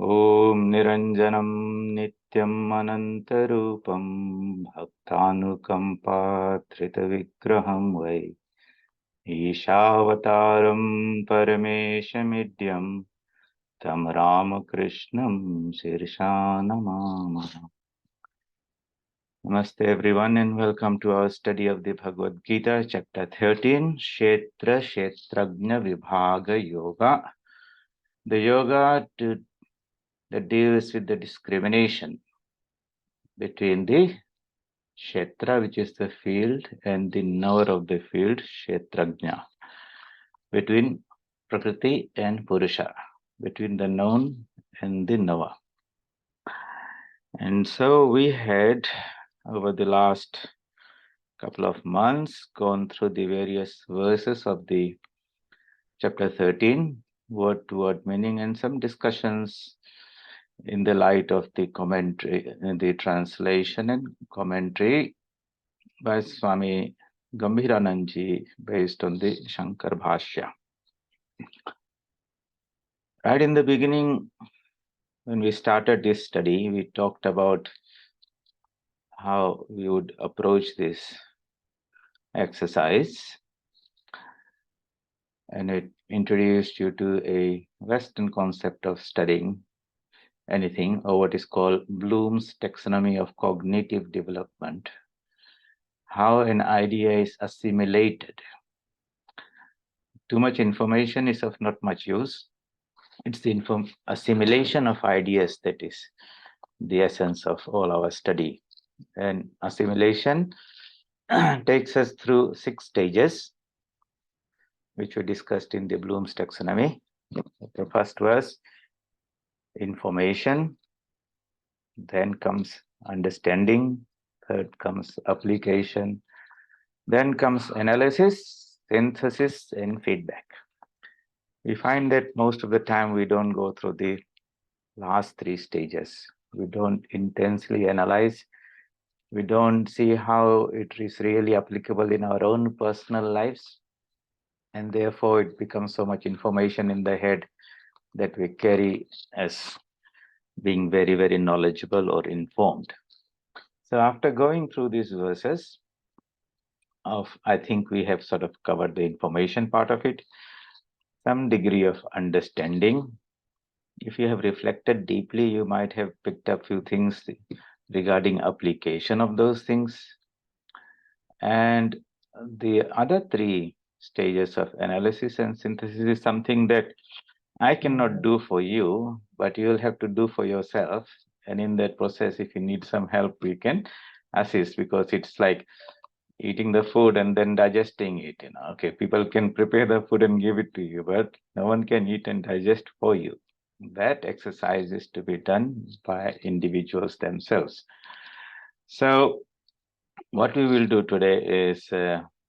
Om Niranjanam Nityam Anantarupam Bhaktanukampa Tritavigraham Vai Ishavataram Parameshamidyam Tam Ramakrishnam Sirshanamama. Namaste everyone and welcome to our study of the Bhagavad Gita, chapter 13, Kshetrajna Vibhaga Yoga. The yoga that deals with the discrimination between the Kshetra, which is the field, and the knower of the field, Kshetrajna. Between Prakriti and Purusha, between the known and the knower. And so we had, over the last couple of months, gone through the various verses of the chapter 13, word to word meaning, and some discussions in the light of the commentary, the translation and commentary by Swami Gambhiranandji based on the Shankar Bhashya. Right in the beginning, when we started this study, we talked about how we would approach this exercise, and it introduced you to a Western concept of studying anything, or what is called Bloom's taxonomy of cognitive development. How an idea is assimilated. Too much information is of not much use. It's the assimilation of ideas that is the essence of all our study. And assimilation takes us through 6 stages, which we discussed in the Bloom's taxonomy. The first was information, then comes understanding, third comes application, then comes analysis, synthesis, and feedback. We find that most of the time we don't go through the last 3 stages. We don't intensely analyze. We don't see how it is really applicable in our own personal lives. And therefore, it becomes so much information in the head that we carry as being very, very knowledgeable or informed. So after going through these verses, I think we have sort of covered the information part of it, some degree of understanding. If you have reflected deeply, you might have picked up few things regarding application of those things. And the other 3 stages of analysis and synthesis is something that I cannot do for you, but you will have to do for yourself. And in that process, if you need some help, we can assist, because it's like eating the food and then digesting it. Okay, people can prepare the food and give it to you, but no one can eat and digest for you. That exercise is to be done by individuals themselves. So what we will do today is,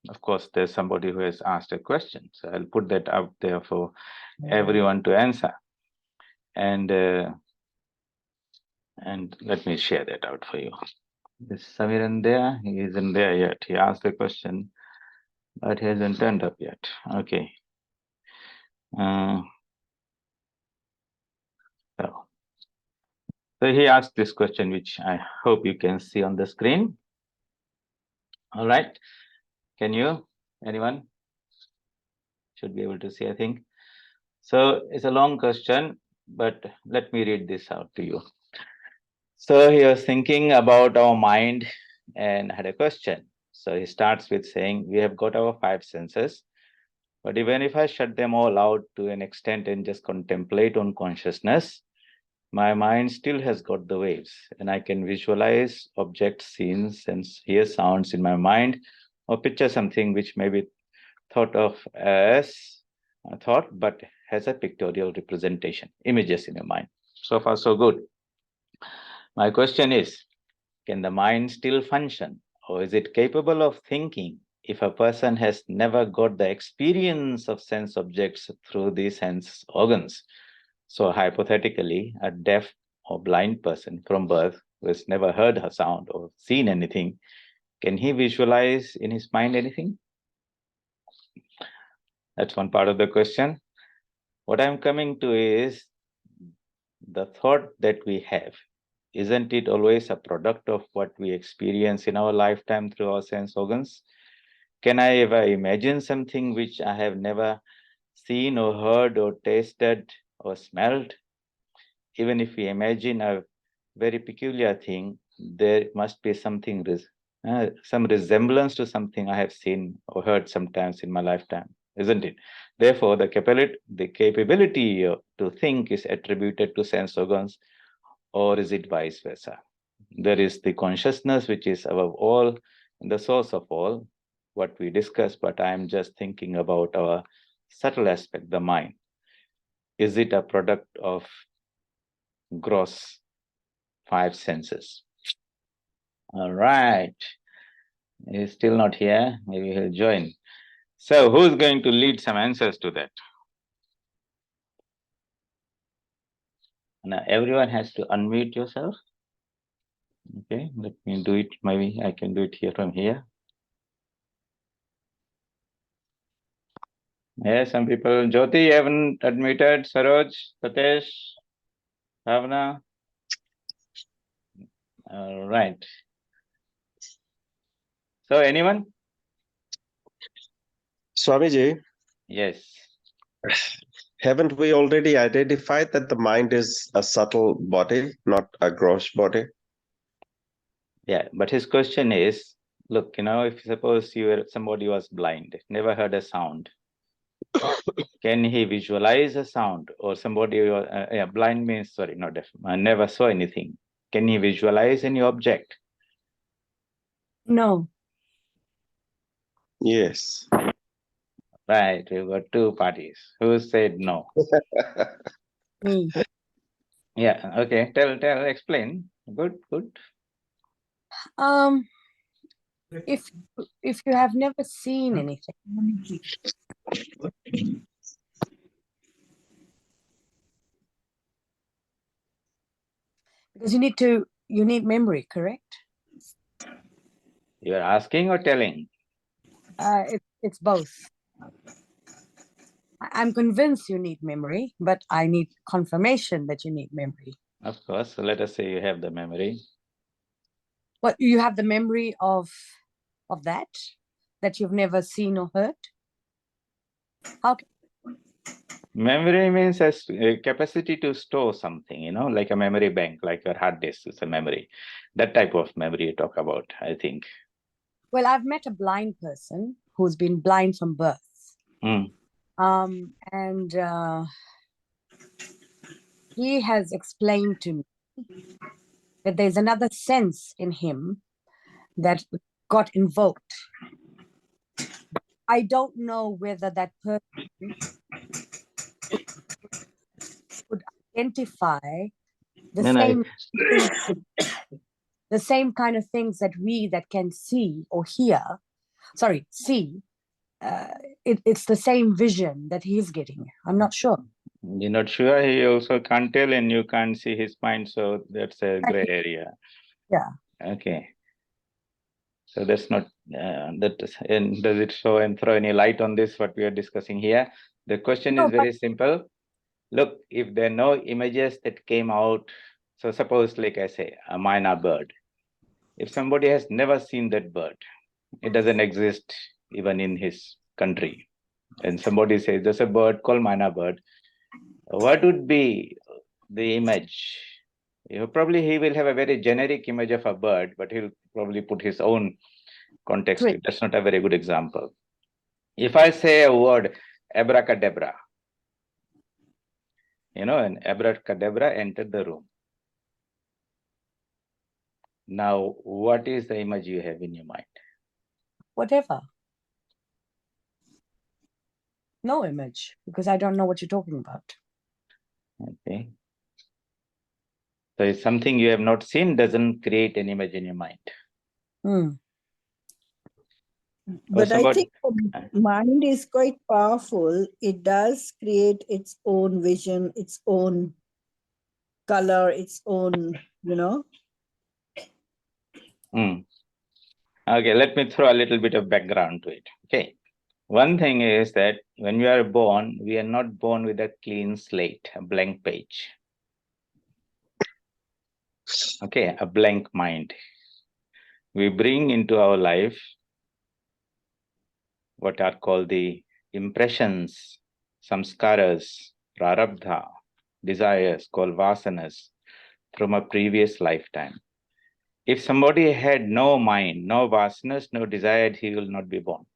of course, there's somebody who has asked a question. So I'll put that out there for everyone to answer. And let me share that out for you. Is Samiran there? He isn't there yet. He asked the question, but he hasn't turned up yet. Okay. So he asked this question, which I hope you can see on the screen. All right. Can you? Anyone? Should be able to see, I think. So it's a long question, but let me read this out to you. So he was thinking about our mind and had a question. So he starts with saying, we have got our 5 senses, but even if I shut them all out to an extent and just contemplate on consciousness, my mind still has got the waves, and I can visualize objects, scenes, and hear sounds in my mind, or picture something which may be thought of as a thought, but has a pictorial representation, images in your mind. So far, so good. My question is, can the mind still function, or is it capable of thinking if a person has never got the experience of sense objects through the sense organs? So hypothetically, a deaf or blind person from birth who has never heard a sound or seen anything, can he visualize in his mind anything? That's one part of the question. What I'm coming to is, the thought that we have, isn't it always a product of what we experience in our lifetime through our sense organs? Can I ever imagine something which I have never seen or heard or tasted or smelled? Even if we imagine a very peculiar thing, there must be something, some resemblance to something I have seen or heard sometimes in my lifetime, isn't it? Therefore, the capability to think is attributed to sense organs, or is it vice versa? There is the consciousness which is above all, the source of all, what we discuss, but I am just thinking about our subtle aspect, the mind. Is it a product of gross five senses? All right. He's still not here. Maybe he'll join. So who's going to lead some answers to that? Now everyone has to unmute yourself. Okay, let me do it. Maybe I can do it here from here. Yeah, some people. Jyoti, you haven't admitted. Saroj, Satesh, Bhavna. All right. So anyone? Swamiji, Yes. haven't we already identified that the mind is a subtle body, not a gross body? Yeah, but his question is, look, if suppose somebody was blind, never heard a sound, can he visualize a sound? Or somebody, blind means, sorry, not deaf, never saw anything. Can he visualize any object? No. Yes. Right, we've got two parties. Who said no? Me. Yeah, okay, explain. Good. If you have never seen anything, because you need memory, correct? You're asking or telling? It's both. I'm convinced you need memory, but I need confirmation that you need memory. Of course. So let us say you have the memory. But you have the memory of that you've never seen or heard? How? Memory means a capacity to store something, like a memory bank, like your hard disk is a memory. That type of memory you talk about, I think. Well, I've met a blind person who's been blind from birth. And he has explained to me that there's another sense in him that got invoked. I don't know whether that person would identify the same kind of things that we that can see or hear, see. It's the same vision that he's getting. I'm not sure. You're not sure? He also can't tell and you can't see his mind, so that's a gray area. Yeah. Okay. So that's not, and does it show and throw any light on this, what we are discussing here? The question is very simple. Look, if there are no images that came out, so suppose, like I say, a myna bird. If somebody has never seen that bird, it doesn't exist even in his country, and somebody says there's a bird called myna bird, what would be the image? Probably he will have a very generic image of a bird, but he'll probably put his own context. That's not a very good example. If I say a word, abracadabra, and abracadabra entered the room. Now, what is the image you have in your mind? Whatever. No image, because I don't know what you're talking about. Okay. So it's something you have not seen doesn't create an image in your mind. But I think the mind is quite powerful. It does create its own vision, its own color, its own, Okay, let me throw a little bit of background to it. Okay. One thing is that when we are born, we are not born with a clean slate, a blank page. Okay, a blank mind. We bring into our life what are called the impressions, samskaras, prarabdha, desires called vasanas from a previous lifetime. If somebody had no mind, no vasanas, no desire, he will not be born.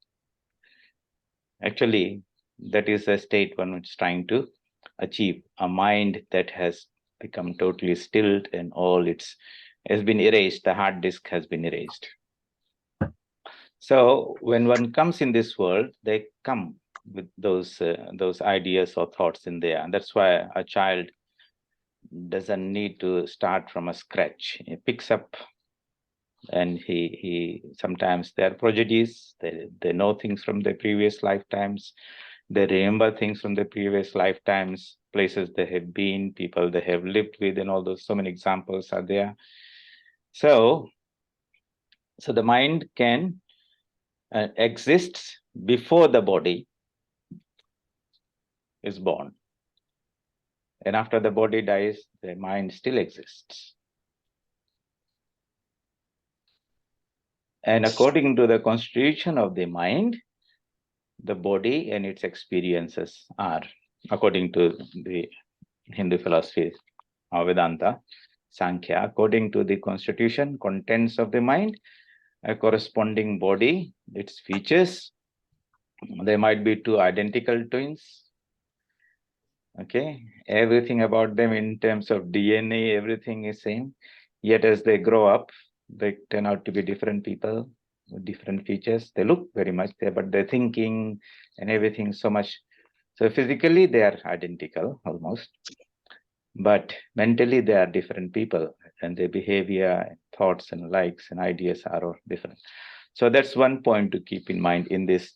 Actually, that is a state one is trying to achieve, a mind that has become totally stilled and all its has been erased, the hard disk has been erased. So when one comes in this world, they come with those ideas or thoughts in there. And that's why a child doesn't need to start from a scratch. He picks up, and he sometimes they're prodigies. They know things from their previous lifetimes. They remember things from their previous lifetimes, places they have been, people they have lived with, and all those. So many examples are there. So the mind can exists before the body is born. And after the body dies, the mind still exists. And according to the constitution of the mind, the body and its experiences are, according to the Hindu philosophy of Vedanta, Sankhya, according to the constitution, contents of the mind, a corresponding body, its features, there might be two identical twins. Okay, everything about them in terms of DNA, everything is same. Yet as they grow up, they turn out to be different people with different features. They look very much there, but their thinking and everything so much. So physically they are identical almost, but mentally they are different people, and their behavior, thoughts and likes and ideas are all different. So that's one point to keep in mind in this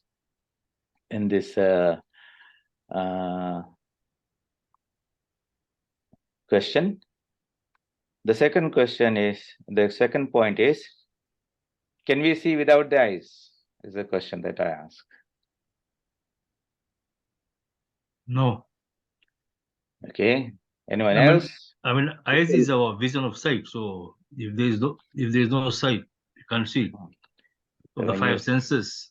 question. The second point is, can we see without the eyes? Is the question that I ask. No. Okay. Anyone else? I mean, eyes is our vision of sight. So if there is no sight, you can't see. So the five senses.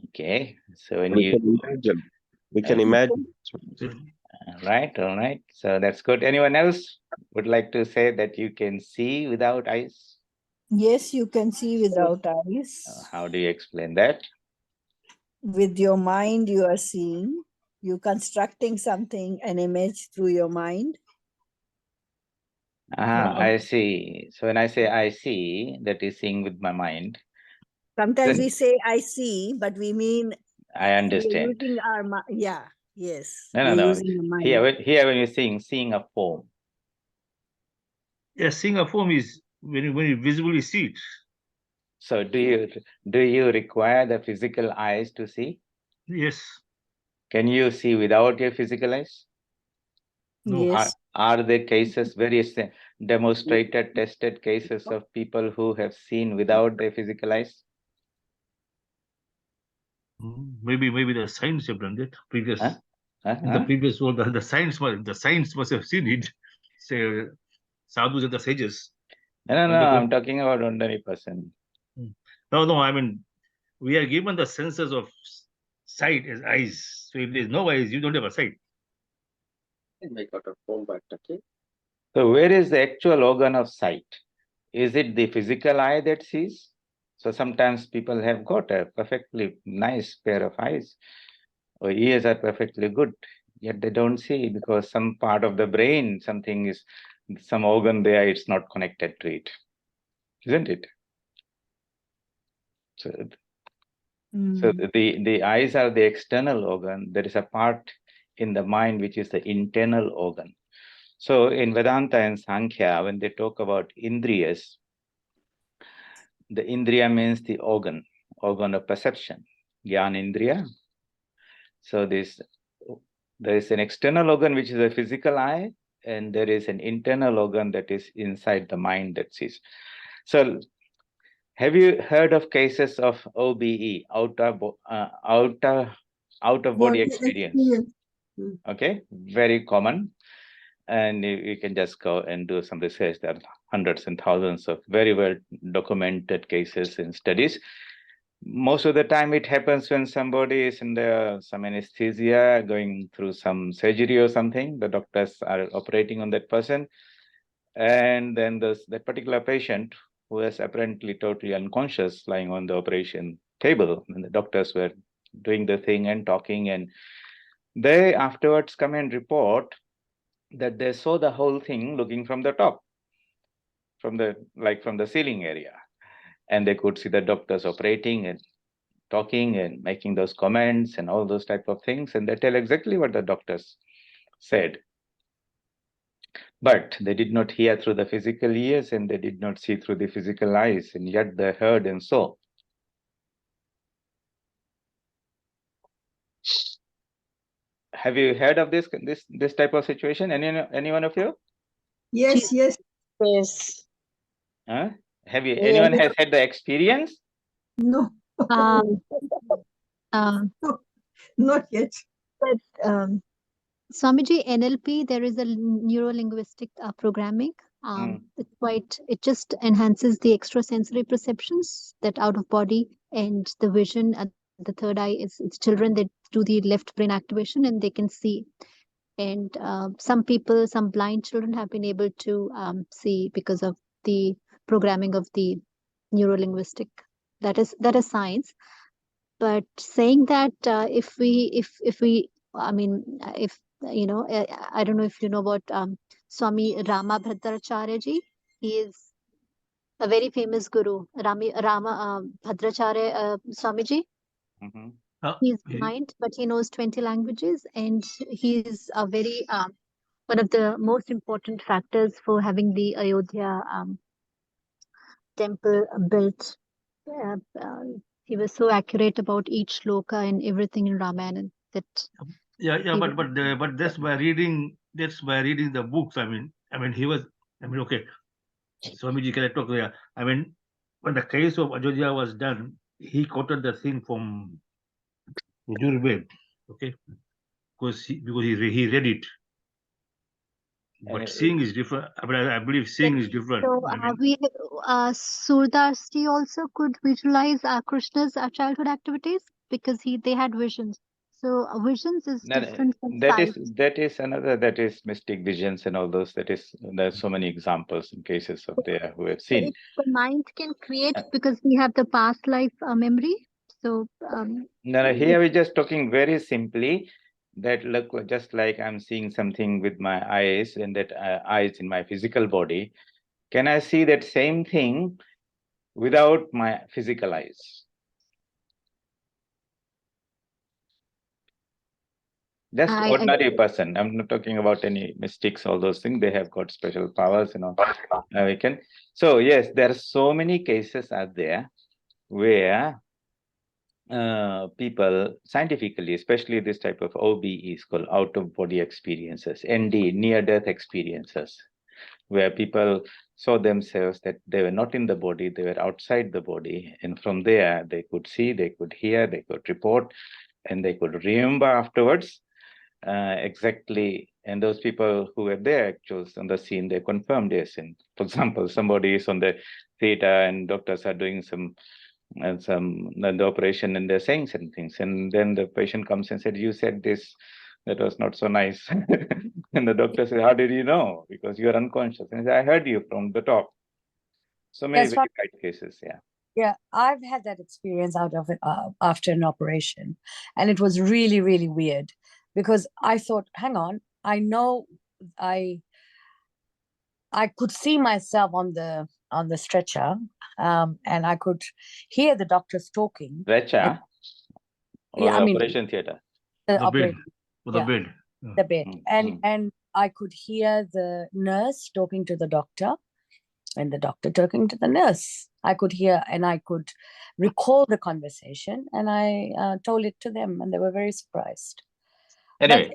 Okay. So when We can imagine. We can imagine. All right. So that's good. Anyone else would like to say that you can see without eyes? Yes, you can see without eyes. How do you explain that? With your mind, you are seeing. You're constructing something, an image through your mind. I see. So when I say I see, that is seeing with my mind. Sometimes we say I see, but we mean I understand. We're using our mind. Yeah. Yes. No. Using the mind. Here when you're seeing a form. Yeah, seeing a form is when you visibly see it. So do you require the physical eyes to see? Yes. Can you see without your physical eyes? No. Yes. Are there cases, various demonstrated, tested cases of people who have seen without their physical eyes? Maybe the science have done that. In the Huh? previous world, the science must have seen it. Say sadhus and the sages. No, I'm talking about ordinary person. No, I mean, we are given the senses of sight as eyes. So if there's no eyes, you don't have a sight. So where is the actual organ of sight? Is it the physical eye that sees? So sometimes people have got a perfectly nice pair of eyes, or ears are perfectly good, yet they don't see because some part of the brain, some organ there, it's not connected to it, isn't it? So the eyes are the external organ. There is a part in the mind which is the internal organ. So in Vedanta and Sankhya, when they talk about indriyas, the indriya means the organ of perception, Gyan Indriya. So there is an external organ which is a physical eye, and there is an internal organ that is inside the mind that sees. So have you heard of cases of OBE, out of body experience? Okay, very common. And you can just go and do some research. There are hundreds and thousands of very well documented cases and studies. Most of the time it happens when somebody is in some anesthesia, going through some surgery or something. The doctors are operating on that person. And then that particular patient who is apparently totally unconscious lying on the operation table, and the doctors were doing the thing and talking, and they afterwards come and report that they saw the whole thing looking from the top, from the ceiling area, and they could see the doctors operating and talking and making those comments and all those type of things, and they tell exactly what the doctors said. But they did not hear through the physical ears, and they did not see through the physical eyes, and yet they heard and saw. Have you heard of this type of situation? Any one of you? Yes, yes. Yes. Huh? Yes. Anyone has had the experience? No. Um, No, not yet. but Swamiji, NLP, there is a neuro-linguistic programming. It just enhances the extrasensory perceptions, that out of body and the vision at the third eye. It's children that do the left brain activation and they can see. And some blind children have been able to see because of the programming of the neuro-linguistic. That is science. But saying that if I don't know if you know about Swami Rama Bhadracharya ji. He is a very famous guru, Rama Bhadracharya Swamiji. He's blind, but he knows 20 languages, and he's a very one of the most important factors for having the Ayodhya temple built. He was so accurate about each shloka and everything in Ramayana that but that's by reading the books. I mean he was, okay, Swamiji can talk there. When the case of Ajodhya was done, he quoted the thing from Yajurved, okay, because he read it. But seeing is different. I believe seeing is different. So Surdas ji also could visualize Krishna's childhood activities because they had visions. So visions is different from sight. That is mystic visions and all those. There's so many examples and cases of there who have seen. The mind can create because we have the past life memory. So here we're just talking very simply that look just like I'm seeing something with my eyes, and that eyes in my physical body. Can I see that same thing without my physical eyes? Just ordinary person. I'm not talking about any mystics, all those things. They have got special powers, we can. So yes, there are so many cases out there where people scientifically, especially this type of OBE is called out-of-body experiences, ND, near-death experiences, where people saw themselves that they were not in the body, they were outside the body, and from there they could see, they could hear, they could report, and they could remember afterwards exactly. And those people who were there actually on the scene, they confirmed this. And for example, somebody is on the theater and doctors are doing the operation, and they're saying some things, and then the patient comes and said, "You said this, that was not so nice." And the doctor said, "How did you know? Because you are unconscious." And he said, "I heard you from the top." So many very right cases. Yeah, I've had that experience out of it after an operation, and it was really, really weird because I thought, hang on, I know I could see myself on the stretcher, and I could hear the doctors talking. Stretcher? Yeah, I mean operation theater. The bed. The bed. And I could hear the nurse talking to the doctor and the doctor talking to the nurse. I could hear and I could recall the conversation, and I told it to them, and they were very surprised. Anyway,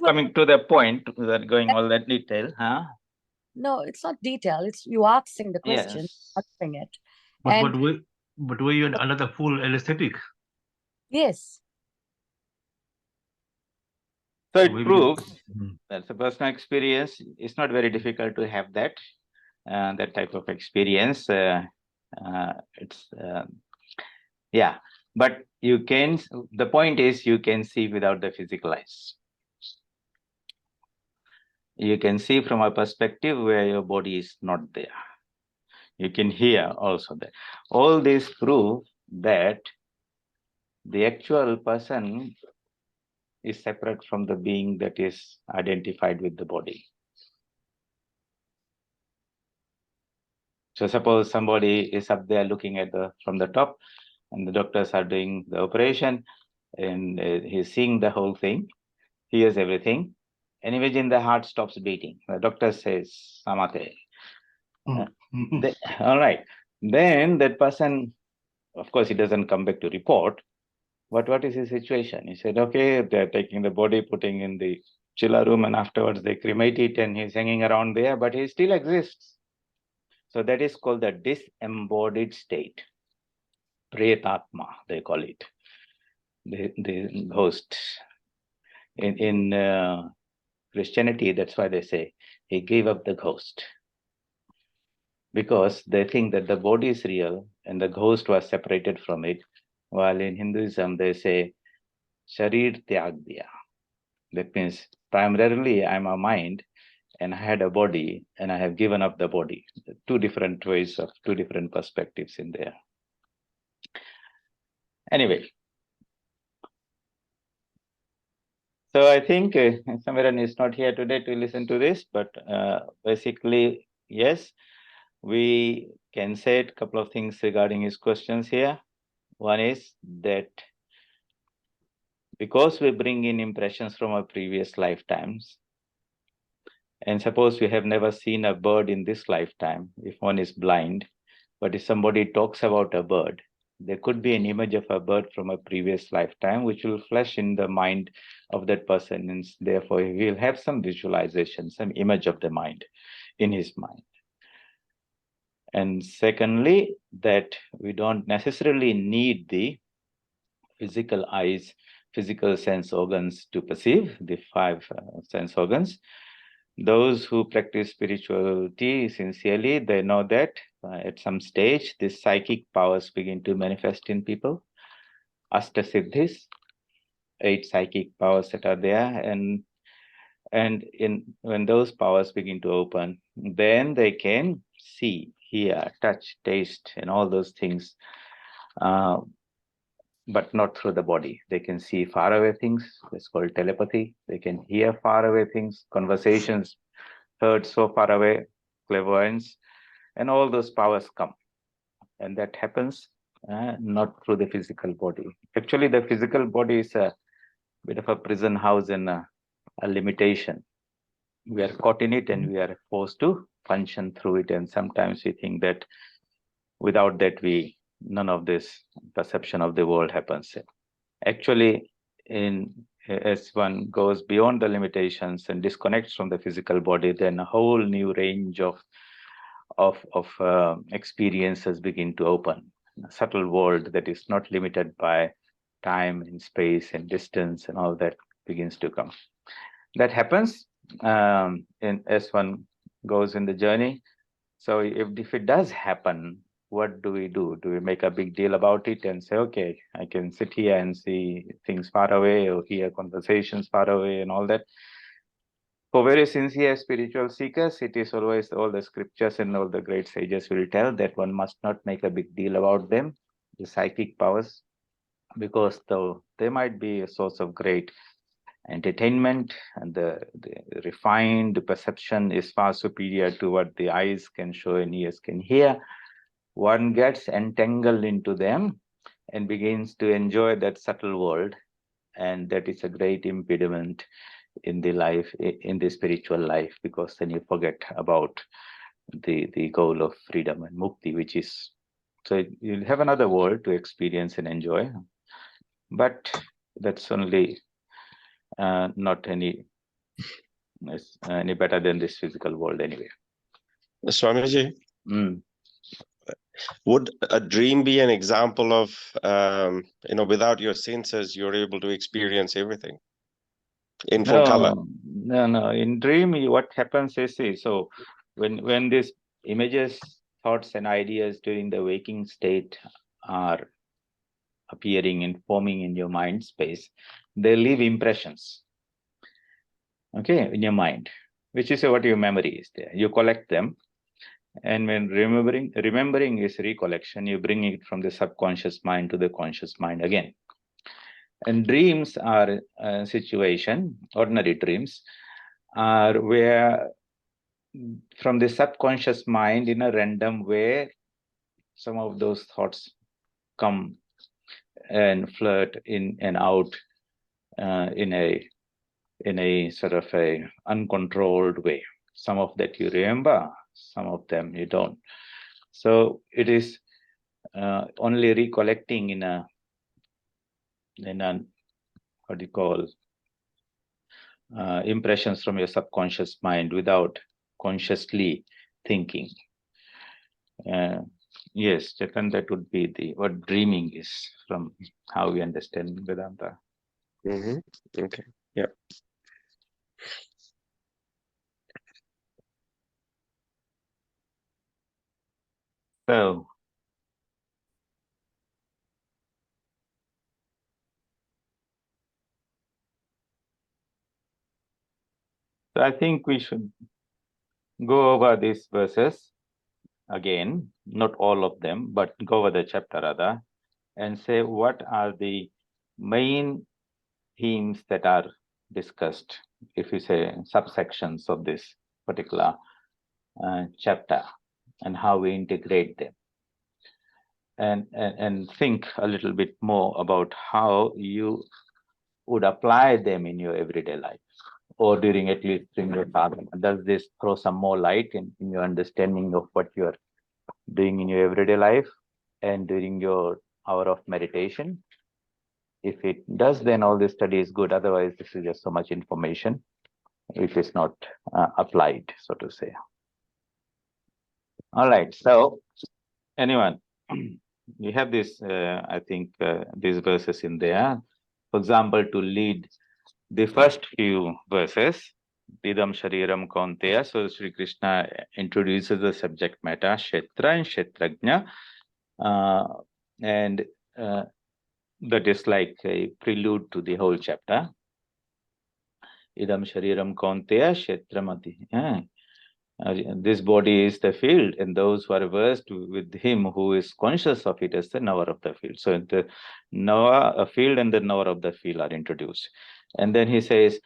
coming to the point, without going all that detail, huh? No, it's not detail. It's you asking the question, answering it. But were you under the full anesthetic? Yes. So it proves that's a personal experience. It's not very difficult to have that. that type of experience. It's yeah, but you can. The point is, you can see without the physical eyes. You can see from a perspective where your body is not there. You can hear also that. All these prove that the actual person is separate from the being that is identified with the body. So suppose somebody is up there looking at from the top, and the doctors are doing the operation, and he's seeing the whole thing, hears everything, and imagine the heart stops beating. The doctor says, Samate. All right. Then that person, of course, he doesn't come back to report. But what is his situation? He said, okay, they're taking the body, putting in the chiller room, and afterwards they cremate it, and he's hanging around there, but he still exists. So that is called the disembodied state. Pretatma, they call it. The ghost. In Christianity, that's why they say he gave up the ghost. Because they think that the body is real and the ghost was separated from it. While in Hinduism, they say, Sharir Tyag Diya. That means primarily I'm a mind and I had a body and I have given up the body. Two different ways of two different perspectives in there. Anyway. So I think Samiran is not here today to listen to this, but basically, yes, we can say a couple of things regarding his questions here. One is that because we bring in impressions from our previous lifetimes, and suppose we have never seen a bird in this lifetime, if one is blind, but if somebody talks about a bird, there could be an image of a bird from a previous lifetime, which will flash in the mind of that person. And therefore, he will have some visualization, some image of the mind in his mind. And secondly, that we don't necessarily need the physical eyes, physical sense organs to perceive, the five sense organs. Those who practice spirituality sincerely, they know that at some stage, these psychic powers begin to manifest in people. Astasiddhis, 8 psychic powers that are there, and when those powers begin to open, then they can see, hear, touch, taste, and all those things, but not through the body. They can see faraway things. It's called telepathy. They can hear faraway things, conversations heard so far away, clairvoyance, and all those powers come. And that happens not through the physical body. Actually, the physical body is a bit of a prison house and a limitation. We are caught in it and we are forced to function through it. And sometimes we think that without that, none of this perception of the world happens. Actually, as one goes beyond the limitations and disconnects from the physical body, then a whole new range of experiences begin to open. A subtle world that is not limited by time and space and distance and all that begins to come. That happens as one goes in the journey. So if it does happen, what do we do? Do we make a big deal about it and say, okay, I can sit here and see things far away or hear conversations far away and all that? For very sincere spiritual seekers, it is always all the scriptures and all the great sages will tell that one must not make a big deal about them, the psychic powers, because though they might be a source of great entertainment, and the refined perception is far superior to what the eyes can show and ears can hear, one gets entangled into them and begins to enjoy that subtle world, and that is a great impediment in the life, in the spiritual life, because then you forget about the goal of freedom and mukti, which is, so you'll have another world to experience and enjoy, but that's only not any better than this physical world anyway. Swamiji, would a dream be an example of, without your senses, you're able to experience everything in full color? No. In dream, what happens is, so when this images, thoughts, and ideas during the waking state are appearing and forming in your mind space, they leave impressions, okay, in your mind, which is what your memory is there. You collect them, and when remembering is recollection, you bring it from the subconscious mind to the conscious mind again. And dreams are a situation, ordinary dreams are where from the subconscious mind in a random way, some of those thoughts come and flirt in and out in a sort of a uncontrolled way. Some of that you remember, some of them you don't. So it is only recollecting in a what do you call impressions from your subconscious mind without consciously thinking. Yes, Chetan, that would be the what dreaming is from how we understand Vedanta. Okay. Yeah. So I think we should go over these verses again, not all of them, but go over the chapter rather, and say what are the main themes that are discussed, if you say subsections of this particular chapter, and how we integrate them. And think a little bit more about how you would apply them in your everyday life, or during at least during your sadhana. Does this throw some more light in your understanding of what you are doing in your everyday life and during your hour of meditation? If it does, then all this study is good. Otherwise, this is just so much information which is not applied, so to say. All right. So, anyone, you have this, I think, these verses in there. For example, to lead the first few verses, Idam Shariram Kaunteya. So Sri Krishna introduces the subject matter, Kshetra and Kshetrajna. And that is like a prelude to the whole chapter. Idam Shariram Kaunteya Kshetramati. This body is the field, and those who are versed with him who is conscious of it as the knower of the field. So the knower, a field and the knower of the field are introduced. And then he says,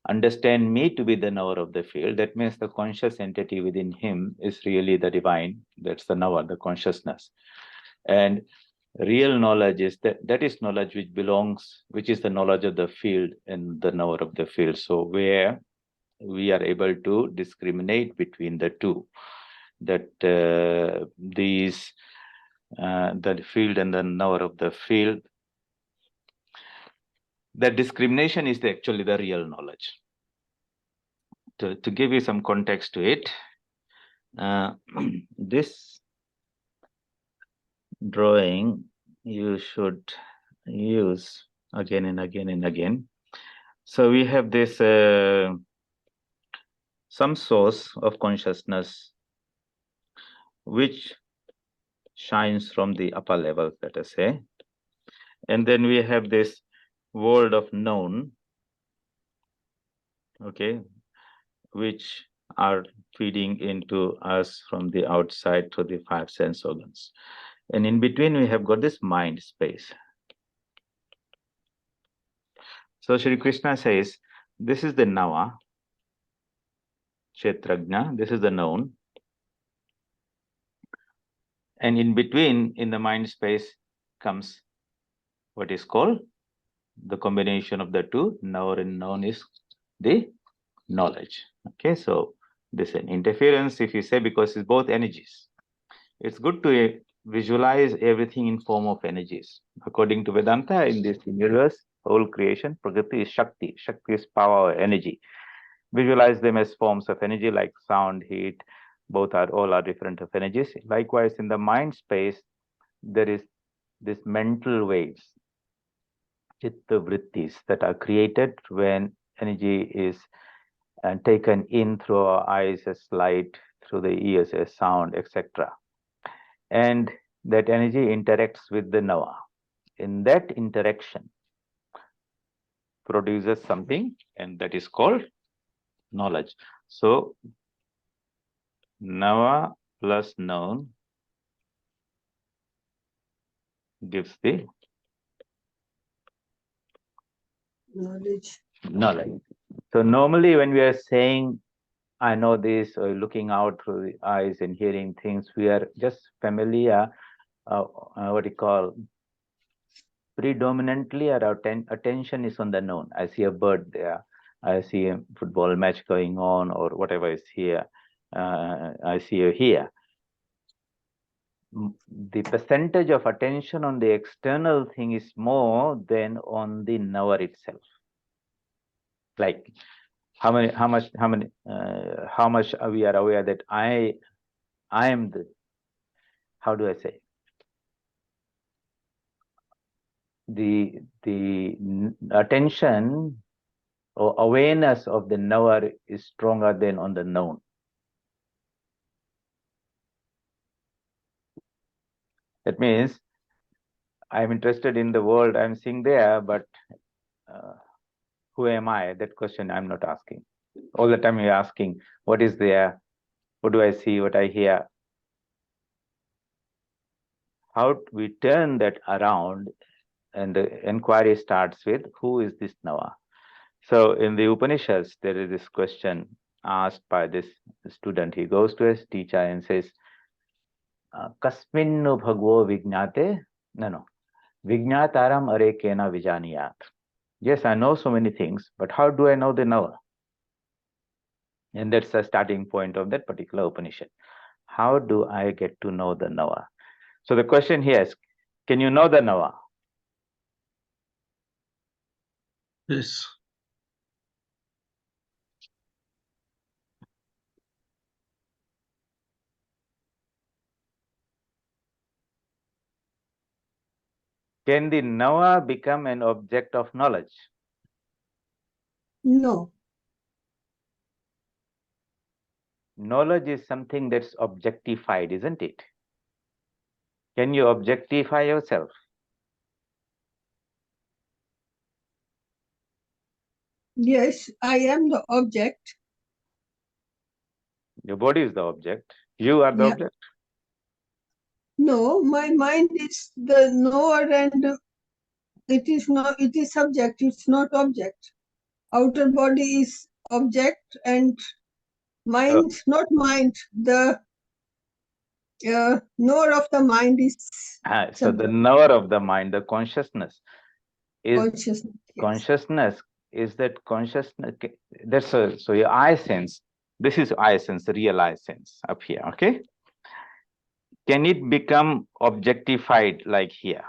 understand me to be the knower of the field. That means the conscious entity within him is really the divine. That's the knower, the consciousness. And real knowledge is that is knowledge which belongs, which is the knowledge of the field and the knower of the field. So where we are able to discriminate between the two, that the field and the knower of the field, that discrimination is actually the real knowledge. To give you some context to it, this drawing you should use again and again and again. So we have this some source of consciousness which shines from the upper level, let us say. And then we have this world of known, okay, which are feeding into us from the outside through the five sense organs. And in between, we have got this mind space. So Shri Krishna says, this is the Nava, Kshetrajna, this is the known. And in between, in the mind space, comes what is called the combination of the two. Knower and known is the knowledge. Okay, so this is an interference, if you say, because it's both energies. It's good to visualize everything in form of energies. According to Vedanta, in this universe, whole creation, Prakriti is Shakti. Shakti is power or energy. Visualize them as forms of energy like sound, heat, all are different of energies. Likewise, in the mind space, there is this mental waves, chitta vrittis, that are created when energy is taken in through our eyes as light, through the ears as sound, etc. And that energy interacts with the Nava. In that interaction, produces something, and that is called knowledge. So, Nava plus known gives the knowledge. So, normally, when we are saying, I know this, or looking out through the eyes and hearing things, we are just familiar, what you call, predominantly our attention is on the known. I see a bird there, I see a football match going on, or whatever is here, I see you here. The percentage of attention on the external thing is more than on the knower itself. Like how much we are aware that I am the, how do I say, the attention or awareness of the knower is stronger than on the known. That means I'm interested in the world I'm seeing there, but who am I? That question I'm not asking. All the time you're asking, what is there? What do I see? What I hear? How we turn that around, and the inquiry starts with, who is this Nava? So in the Upanishads, there is this question asked by this student. He goes to his teacher and says, Kasminnu bhagavo vijnate? No. Vijnataram arekena vijaniyat. Yes, I know so many things, but how do I know the Nava? And that's the starting point of that particular Upanishad. How do I get to know the Nava? So the question here is, can you know the Nava? Yes. Can the Nava become an object of knowledge? No. Knowledge is something that's objectified, isn't it? Can you objectify yourself? Yes, I am the object. Your body is the object. You are the Yeah. object. No, my mind is the knower, and it is not. It is subject. It's not object. Outer body is object, and mind, not mind. The knower of the mind is So the knower of the mind, the consciousness, is consciousness. Yes. consciousness. Is that consciousness? That's so your eye sense. This is eye sense, the real eye sense up here. Okay. Can it become objectified like here?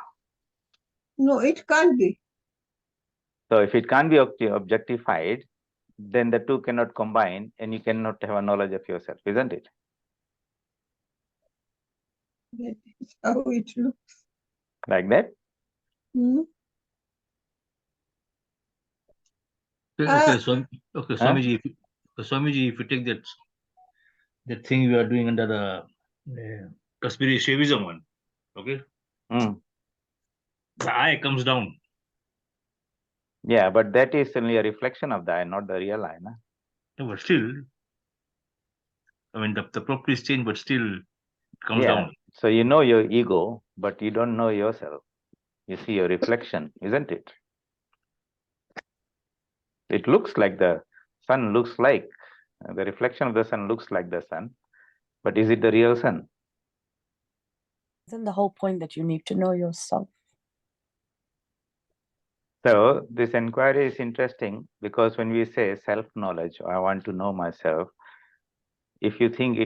No, it can't be. So if it can't be objectified, then the two cannot combine, and you cannot have a knowledge of yourself, isn't it? That is how it looks. Like that? Hmm? Okay, Swamiji, if you take that thing you are doing under the Kashmiri Shaivism one, okay? The eye comes down. Yeah, but that is only a reflection of the eye, not the real eye. Na? Yeah, but still, I mean, the property is changed, but still it comes down. So you know your ego, but you don't know yourself. You see your reflection, isn't it? It looks like the sun looks like, the reflection of the sun looks like the sun, but is it the real sun? Isn't the whole point that you need to know yourself? So this inquiry is interesting because when we say self-knowledge, I want to know myself, if you think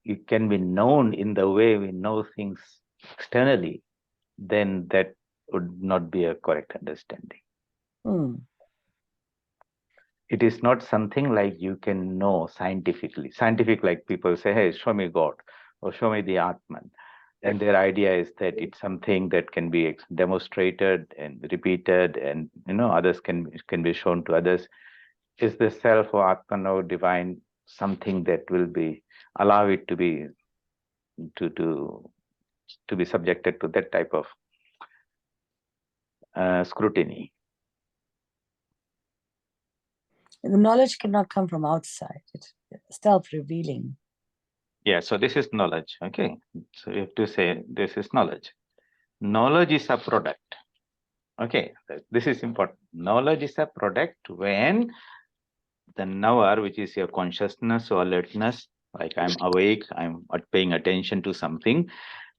it can be known in the way we know things externally, then that would not be a correct understanding. It is not something like you can know scientifically. Scientific, like people say, hey, show me God or show me the Atman. And their idea is that it's something that can be demonstrated and repeated, and others can be shown to others. Is the self or Atman or divine something that will be allow it to be subjected to that type of scrutiny. The knowledge cannot come from outside. It's self-revealing. Yeah, so this is knowledge. Okay, so you have to say this is knowledge. Knowledge is a product. Okay, this is important. Knowledge is a product when the knower, which is your consciousness or alertness, like I'm awake, I'm paying attention to something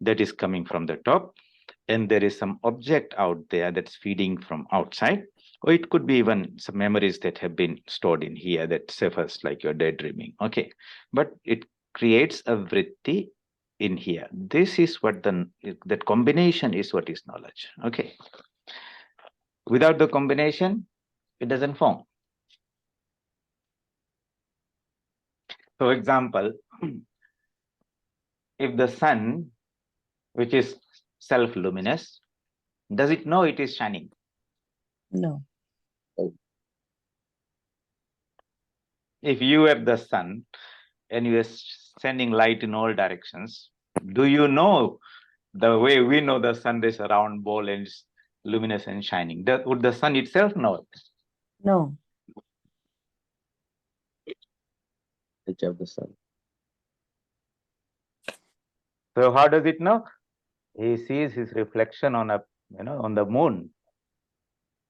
that is coming from the top, and there is some object out there that's feeding from outside, or it could be even some memories that have been stored in here that surface like you're daydreaming. Okay, but it creates a vritti in here. This is what that combination is what is knowledge. Okay, without the combination, it doesn't form. For example, if the sun, which is self-luminous, does it know it is shining? No. If you have the sun and you are sending light in all directions, do you know the way we know the sun is a round ball and it's luminous and shining? Would the sun itself know it? No. Which of the sun? So how does it know? He sees his reflection on on the moon.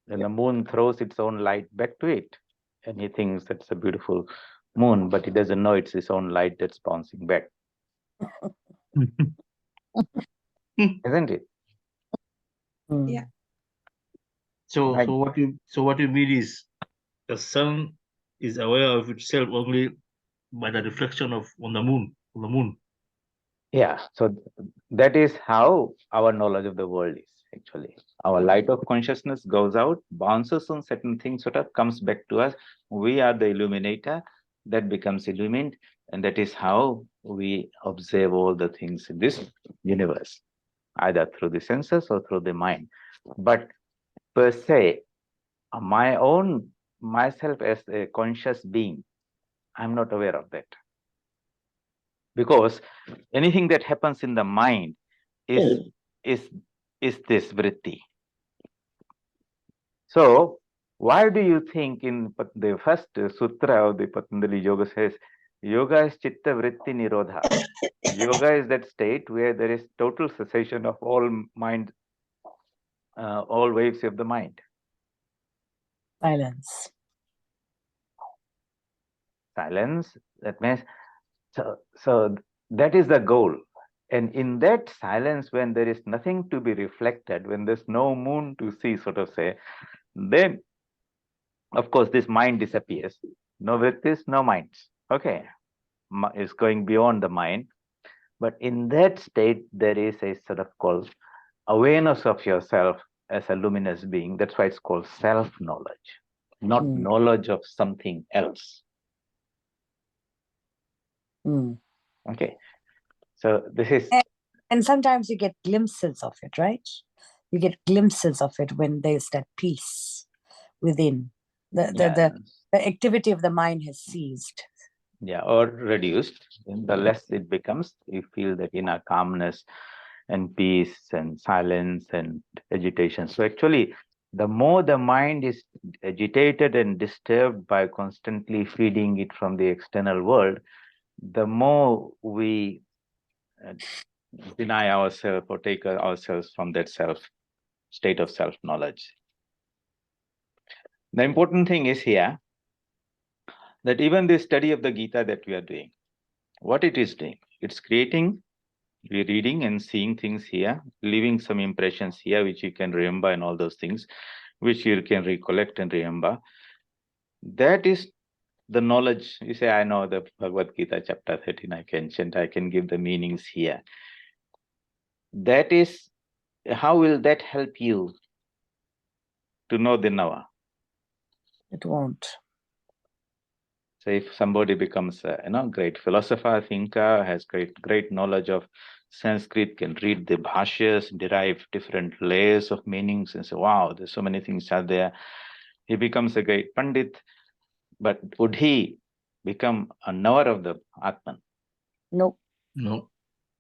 And the moon throws its own light back to it. And he thinks that's a beautiful moon, but he doesn't know it's his own light that's bouncing back. Isn't it? Mm. So Right. so what you mean is the sun is aware of itself only by the reflection on the moon. Yeah, so that is how our knowledge of the world is actually. Our light of consciousness goes out, bounces on certain things, sort of comes back to us. We are the illuminator that becomes illumined, and that is how we observe all the things in this universe, either through the senses or through the mind. But per se, myself as a conscious being, I'm not aware of that. Because anything that happens in the mind is this vritti. So why do you think in the first sutra of the Patanjali Yoga says, yoga is chitta vritti nirodha. Yoga is that state where there is total cessation of all mind, all waves of the mind. Silence. Silence, that means, so that is the goal. And in that silence, when there is nothing to be reflected, when there's no moon to see, sort of say, then, of course, this mind disappears. No vrittis, no minds. Okay, it's going beyond the mind. But in that state, there is a sort of called awareness of yourself as a luminous being. That's why it's called self-knowledge, not knowledge of something else. Okay, so this is... And sometimes you get glimpses of it, right? You get glimpses of it when there's that peace within. The activity of the mind has ceased. Yeah, or reduced. And the less it becomes, you feel that inner calmness and peace and silence and agitation. So actually, the more the mind is agitated and disturbed by constantly feeding it from the external world, the more we deny ourselves or take ourselves from that state of self-knowledge. The important thing is here that even the study of the Gita that we are doing, what it is doing, it's creating, we're reading and seeing things here, leaving some impressions here, which you can remember, and all those things, which you can recollect and remember. That is the knowledge. You say, I know the Bhagavad Gita chapter 13, I can chant, I can give the meanings here. That is, how will that help you to know the knower? It won't. So if somebody becomes a great philosopher, thinker, has great knowledge of Sanskrit, can read the bhashyas, derive different layers of meanings, and say, wow, there's so many things out there. He becomes a great pandit, but would he become a knower of the Atman. No. No.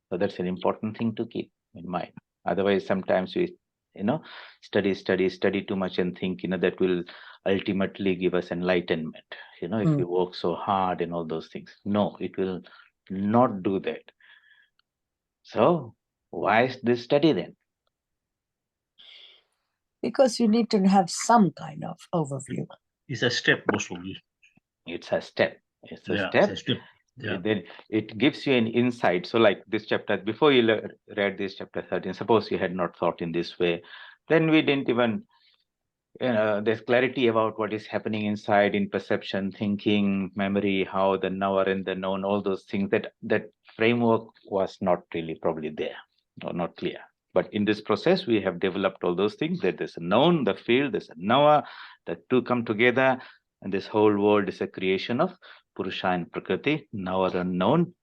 So that's an important thing to keep in mind. Otherwise, sometimes we, study too much and think, that will ultimately give us enlightenment. If we work so hard and all those things. No, it will not do that. So why is this study then? Because you need to have some kind of overview. It's a step, most probably. It's a step. It's a Yeah, step. it's a step. Yeah. Then it gives you an insight. So like this chapter, before you read this chapter 13, suppose you had not thought in this way, then we didn't even, there's clarity about what is happening inside in perception, thinking, memory, how the knower and the known, all those things, that framework was not really probably there or not clear. But in this process, we have developed all those things, that there's a known, the field, there's a knower, the two come together, and this whole world is a creation of Purusha and Prakriti, knower and known.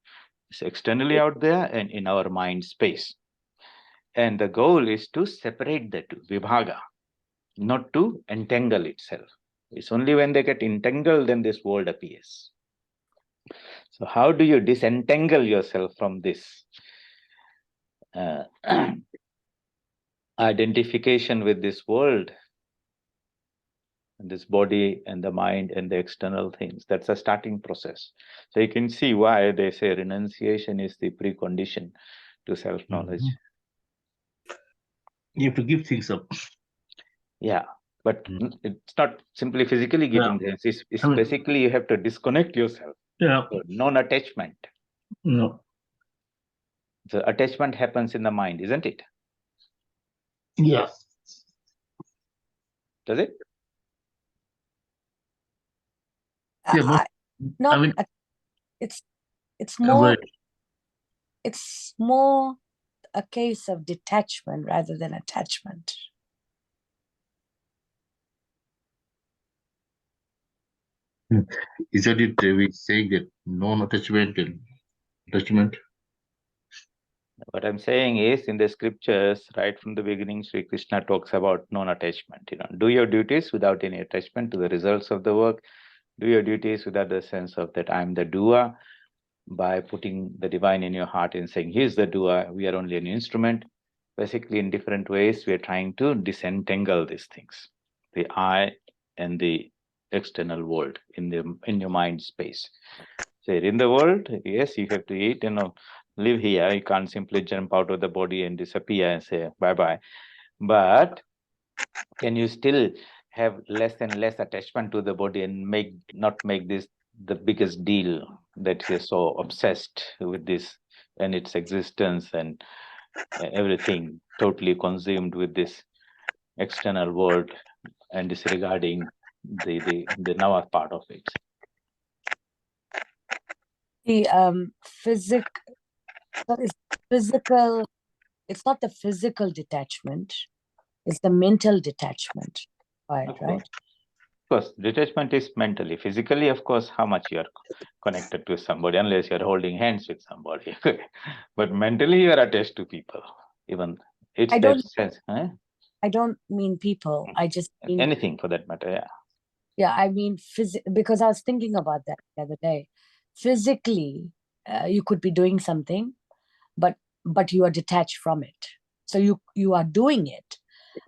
It's externally out there and in our mind space. And the goal is to separate the two, vibhaga, not to entangle itself. It's only when they get entangled, then this world appears. So how do you disentangle yourself from this identification with this world, and this body and the mind and the external things? That's a starting process. So you can see why they say renunciation is the precondition to self-knowledge. You have to give things up. Yeah, but it's not simply physically giving things. It's basically you have to disconnect yourself. Yeah. So non-attachment. No. So attachment happens in the mind, isn't it? Yeah. Does it? Yeah, Not. I mean, it's more. wait. It's more a case of detachment rather than attachment. Is that it? We saying that non-attachment and attachment. What I'm saying is, in the scriptures, right from the beginning, Sri Krishna talks about non-attachment. Do your duties without any attachment to the results of the work. Do your duties without the sense of that I'm the doer, by putting the divine in your heart and saying, he's the doer, we are only an instrument. Basically, in different ways, we are trying to disentangle these things, the I and the external world in your mind space. So in the world, yes, you have to eat, live here. You can't simply jump out of the body and disappear and say bye-bye. But can you still have less and less attachment to the body and not make this the biggest deal, that you're so obsessed with this and its existence and everything totally consumed with this external world and disregarding the knower part of it? The physical, it's not the physical detachment, it's the mental detachment. Right. Of course, detachment is mentally. Physically, of course, how much you are connected to somebody, unless you're holding hands with somebody. But mentally, you are attached to people. Even it's that sense. I don't mean people. I just mean anything for that matter. Yeah. Yeah, I mean, because I was thinking about that the other day. Physically, you could be doing something, but you are detached from it. So you are doing it,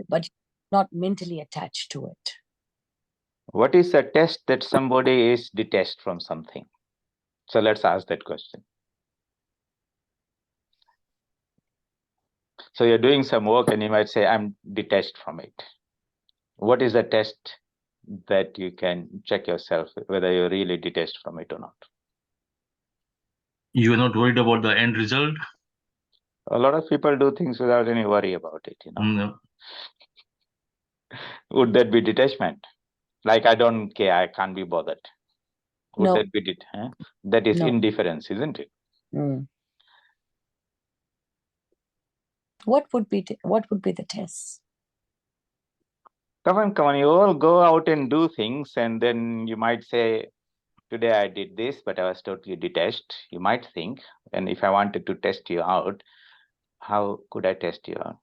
but not mentally attached to it. What is a test that somebody is detached from something? So let's ask that question. So you're doing some work and you might say, I'm detached from it. What is the test that you can check yourself whether you're really detached from it or not? You are not worried about the end result? A lot of people do things without any worry about it, No. Would that be detachment? Like, I don't care, I can't be bothered. Would that be that is indifference, isn't it? What would be the test? Come on, you all go out and do things, and then you might say, today I did this, but I was totally detached. You might think, and if I wanted to test you out, how could I test you out?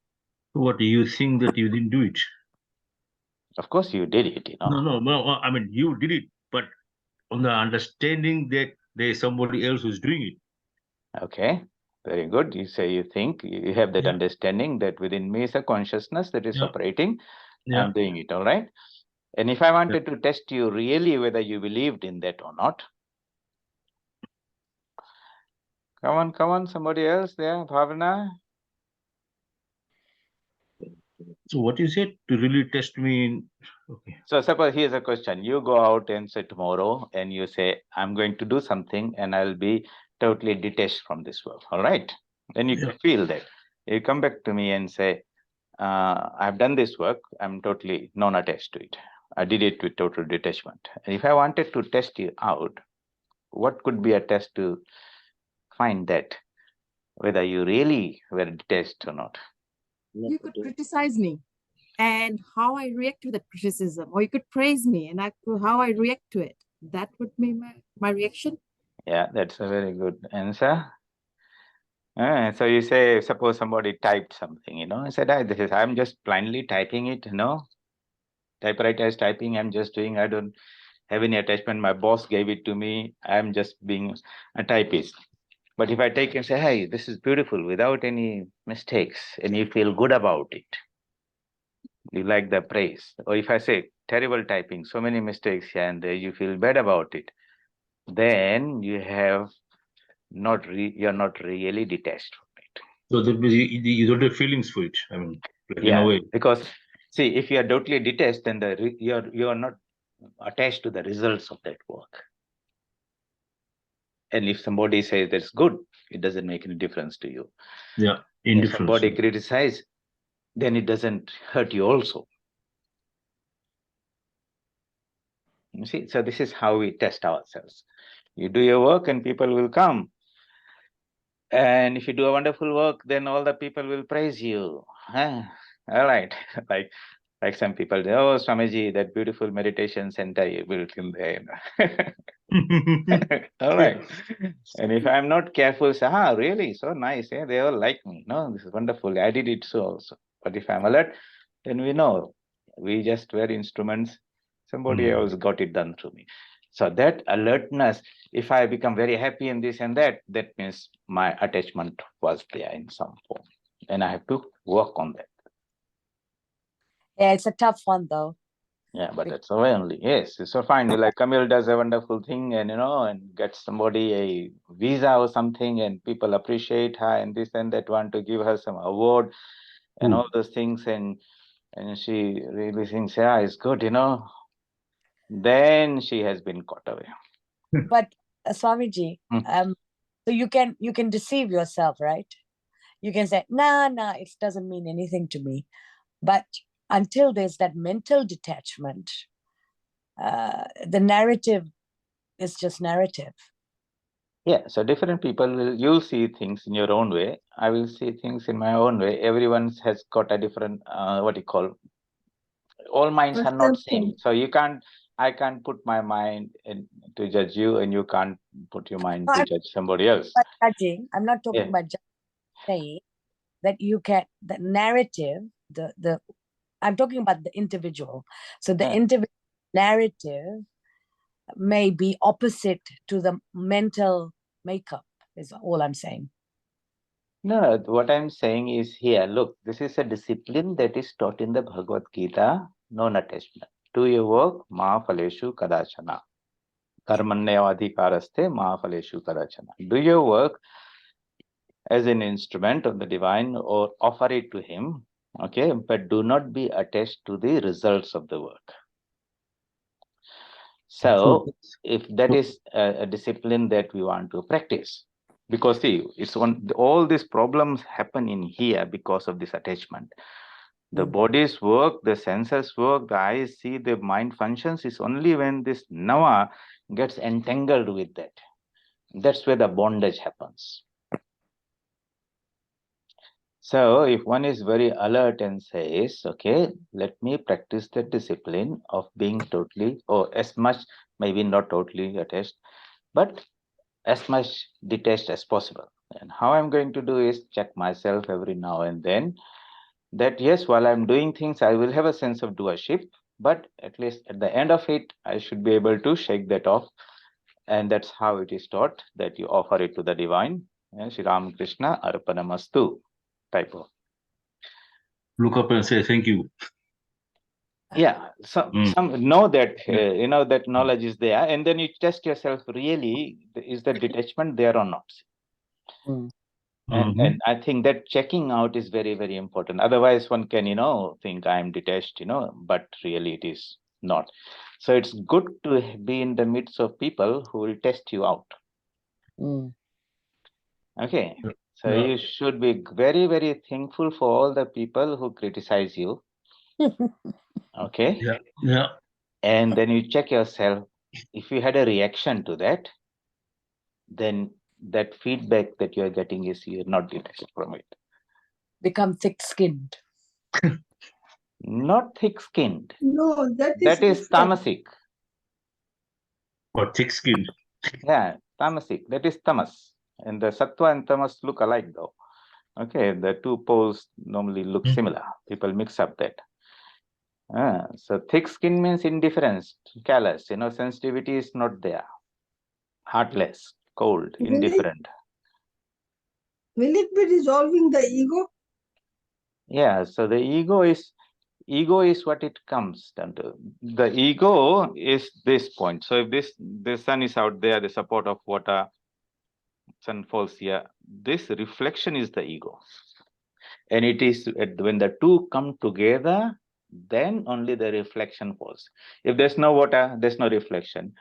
What do you think that you didn't do it? Of course you did it, No, I mean, you did it, but on the understanding that there is somebody else who's doing it. Okay, very good. You say you think, you have that Yeah. understanding that within me is a consciousness that is Yeah. operating. Yeah. I'm doing it, all right? And if I wanted to test you really whether you believed in that or not, come on, somebody else there, Bhavana. So what you said to really test me in, okay. So suppose here's a question. You go out and say tomorrow and you say, I'm going to do something and I'll be totally detached from this world, all right? Then you Yeah. feel that. You come back to me and say, I've done this work, I'm totally non-attached to it. I did it with total detachment. And if I wanted to test you out, what could be a test to find that whether you really were detached or not? You could criticize me and how I react to that criticism, or you could praise me and how I react to it. That would be my reaction. Yeah, that's a very good answer. So you say, suppose somebody typed something, I said, I'm just blindly typing it, typewriter is typing, I'm just doing, I don't have any attachment. My boss gave it to me. I'm just being a typist. But if I take and say, hey, this is beautiful without any mistakes, and you feel good about it, you like the praise. Or if I say, terrible typing, so many mistakes here and there, you feel bad about it, then you're not really detached from it. So that means you don't have feelings for it. I mean, like in a Yeah, way. because see, if you are totally detached, then you're not attached to the results of that work. And if somebody says that's good, it doesn't make any difference to you. Yeah, If indifference. somebody criticizes, then it doesn't hurt you also. You see, so this is how we test ourselves. You do your work and people will come. And if you do a wonderful work, then all the people will praise you. All right. Like some people, oh, Swamiji, that beautiful meditation center you built in there. All right. And if I'm not careful, say, really, so nice. Yeah, they all like me. No, this is wonderful. I did it so also. But if I'm alert, then we know we just were instruments. Somebody else got it done through me. So that alertness, if I become very happy in this and that means my attachment was there in some form. And I have to work on that. Yeah, it's a tough one though. Yeah, but that's the way only. Yes, so fine. Like Camille does a wonderful thing and, and gets somebody a visa or something and people appreciate her and this and that, want to give her some award and all those things. And she really thinks, yeah, it's good, then she has been caught away. But Swamiji, so you can deceive yourself, right? You can say, nah, it doesn't mean anything to me. But until there's that mental detachment, the narrative is just narrative. Yeah, so different people you'll see things in your own way. I will see things in my own way. Everyone has got a different, all minds are not same. So I can't put my mind to judge you and you can't put your mind to judge somebody else. Judging, I'm not talking about saying that you can, the narrative, I'm talking about the individual. So the individual narrative may be opposite to the mental makeup, is all I'm saying. No, what I'm saying is here, look, this is a discipline that is taught in the Bhagavad Gita, non-attachment. Do your work, ma phaleshu kadachana. Karmanyavadhikaraste ma phaleshu kadachana. Do your work as an instrument of the divine or offer it to him, okay, but do not be attached to the results of the work. So if that is a discipline that we want to practice, because see, it's all these problems happen in here because of this attachment. The body's work, the senses work, the eyes see, the mind functions is only when this nava gets entangled with that. That's where the bondage happens. So if one is very alert and says, okay, let me practice the discipline of being totally, or as much, maybe not totally attached, but as much detached as possible. And how I'm going to do is check myself every now and then that yes, while I'm doing things, I will have a sense of doership, but at least at the end of it, I should be able to shake that off And that's how it is taught, that you offer it to the divine. Shri Ram Krishna Arpanamastu type of. Look up and say thank you. Yeah, some know that that knowledge is there, and then you test yourself, really, is the detachment there or not? And I think that checking out is very, very important. Otherwise, one can, think I am detached, but really it is not. So it's good to be in the midst of people who will test you out. Okay. So you should be very, very thankful for all the people who criticize you. Okay. Yeah. And then you check yourself. If you had a reaction to that, then that feedback that you're getting is you're not detached from it. Become thick-skinned. Not thick-skinned. No, that is different. tamasic. Or thick-skinned. Yeah, tamasic. That is tamas. And the sattva and tamas look alike, though. Okay, the two poles normally look similar. People mix up that. So thick skin means indifference, callous. Sensitivity is not there. Heartless, cold, indifferent. Will it be resolving the ego? Yeah. So the ego is what it comes down to. The ego is this point. So if the sun is out there, the support of water, sun falls here. This reflection is the ego. And it is when the two come together, then only the reflection falls. If there's no water, there's no reflection.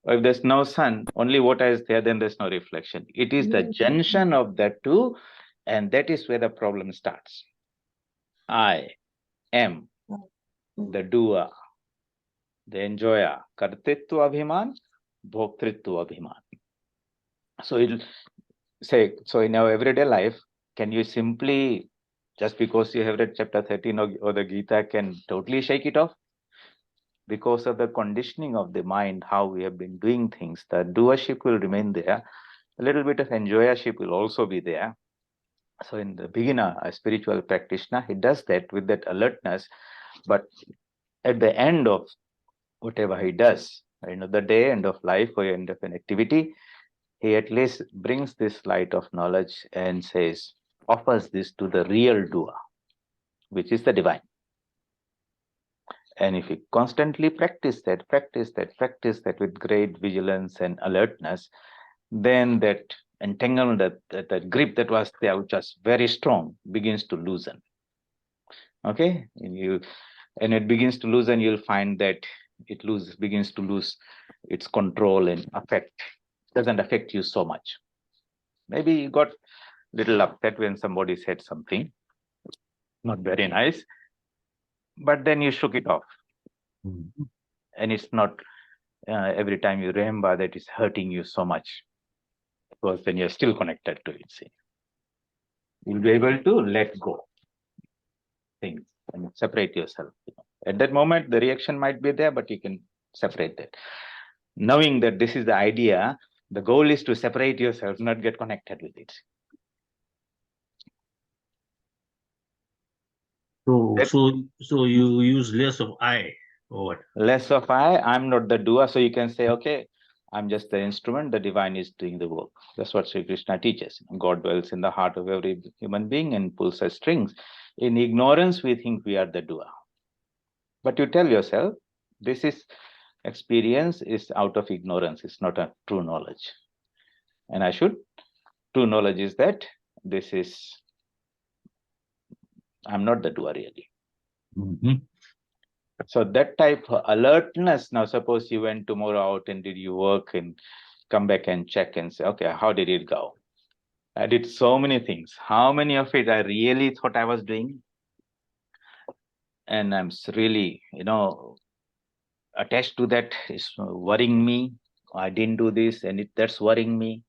Or if there's no sun, only water is there, then there's no reflection. It is the junction of the two, and that is where the problem starts. I am the doer, the enjoyer, kartritva abhiman, bhoktritva abhiman. So it'll say, so in our everyday life, can you simply, just because you have read chapter 13 or the Gita, can totally shake it off? Because of the conditioning of the mind, how we have been doing things, the doership will remain there. A little bit of enjoyership will also be there. So in the beginner, a spiritual practitioner, he does that with that alertness. But at the end of whatever he does, the day, end of life, or end of an activity, he at least brings this light of knowledge and says, offers this to the real doer, which is the divine. And if you constantly practice that with great vigilance and alertness, then that entanglement, that grip that was there, which was very strong, begins to loosen. Okay, and it begins to loosen, you'll find that it begins to lose its control and doesn't affect you so much. Maybe you got little upset when somebody said something not very nice, but then you shook it off. And it's not every time you remember that it's hurting you so much, because then you're still connected to it. See, you'll be able to let go things and separate yourself. At that moment, the reaction might be there, but you can separate that. Knowing that this is the idea, the goal is to separate yourself, not get connected with it. So you use less of I, or what? Less of I'm not the doer. So you can say, okay, I'm just the instrument, the divine is doing the work. That's what Sri Krishna teaches. God dwells in the heart of every human being and pulls at strings. In ignorance, we think we are the doer. But you tell yourself, this is experience is out of ignorance. It's not a true knowledge. And true knowledge is that I'm not the doer really. So that type of alertness, now suppose you went tomorrow out and did your work and come back and check and say, okay, how did it go? I did so many things. How many of it I really thought I was doing? And I'm really, attached to that. It's worrying me. I didn't do this and that's worrying me.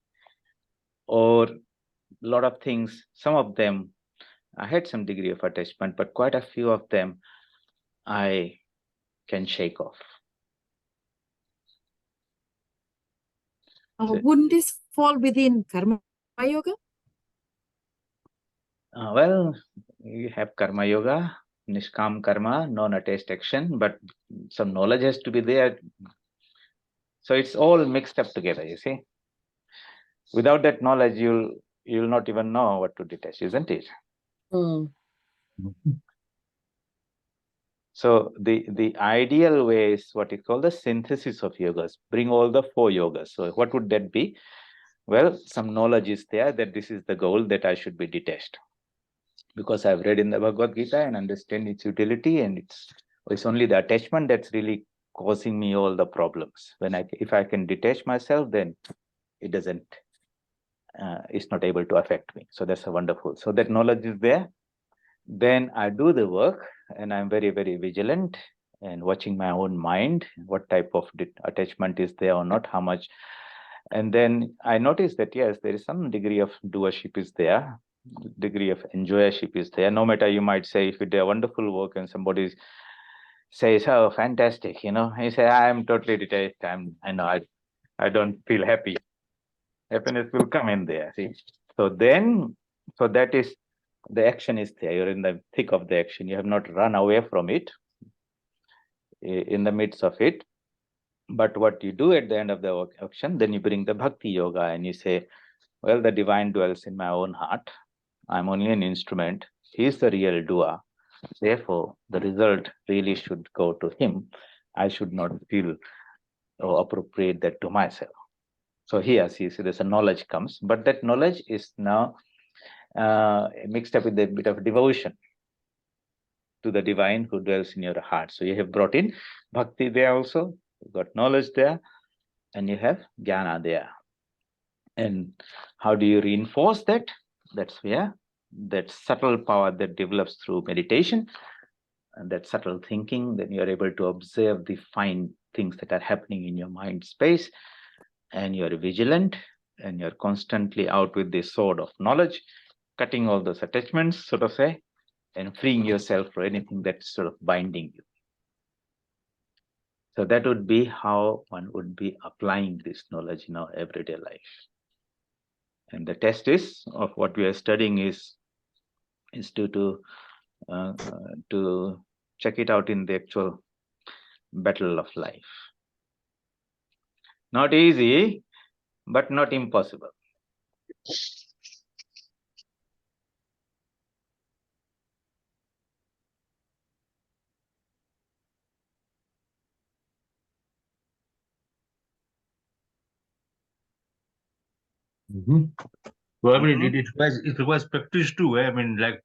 Or a lot of things, some of them, I had some degree of attachment, but quite a few of them I can shake off. Wouldn't this fall within karma yoga? Well, you have karma yoga, nishkam karma, non-attached action, but some knowledge has to be there. So it's all mixed up together, you see. Without that knowledge, you'll not even know what to detach, isn't it? Mm. So the ideal way is what is called the synthesis of yogas. Bring all the 4 yogas. So what would that be? Well, some knowledge is there that this is the goal, that I should be detached. Because I've read in the Bhagavad Gita and understand its utility, and it's only the attachment that's really causing me all the problems. If I can detach myself, then it doesn't, it's not able to affect me. So that's a wonderful. So that knowledge is there. Then I do the work, and I'm very, very vigilant and watching my own mind, what type of attachment is there or not, how much. And then I notice that, yes, there is some degree of doership is there, degree of enjoyership is there. No matter, you might say, if you do a wonderful work and somebody says, oh, fantastic, you know, you say, I'm totally detached, I don't feel happy. Happiness will come in there, see. So that is, the action is there. You're in the thick of the action. You have not run away from it, in the midst of it. But what you do at the end of the action, then you bring the bhakti yoga and you say, well, the divine dwells in my own heart. I'm only an instrument. He's the real doer. Therefore, the result really should go to him. I should not feel or appropriate that to myself. So here, see, there's a knowledge comes, but that knowledge is now mixed up with a bit of devotion to the divine who dwells in your heart. So you have brought in bhakti there also, you've got knowledge there, and you have jnana there. And how do you reinforce that? That's where that subtle power that develops through meditation and that subtle thinking, then you're able to observe the fine things that are happening in your mind space, and you're vigilant, and you're constantly out with the sword of knowledge, cutting all those attachments, so to say, and freeing yourself for anything that's sort of binding you. So that would be how one would be applying this knowledge in our everyday life. And the test is of what we are studying is to check it out in the actual battle of life. Not easy, but not impossible. Well, I mean, it requires practice too. I mean, like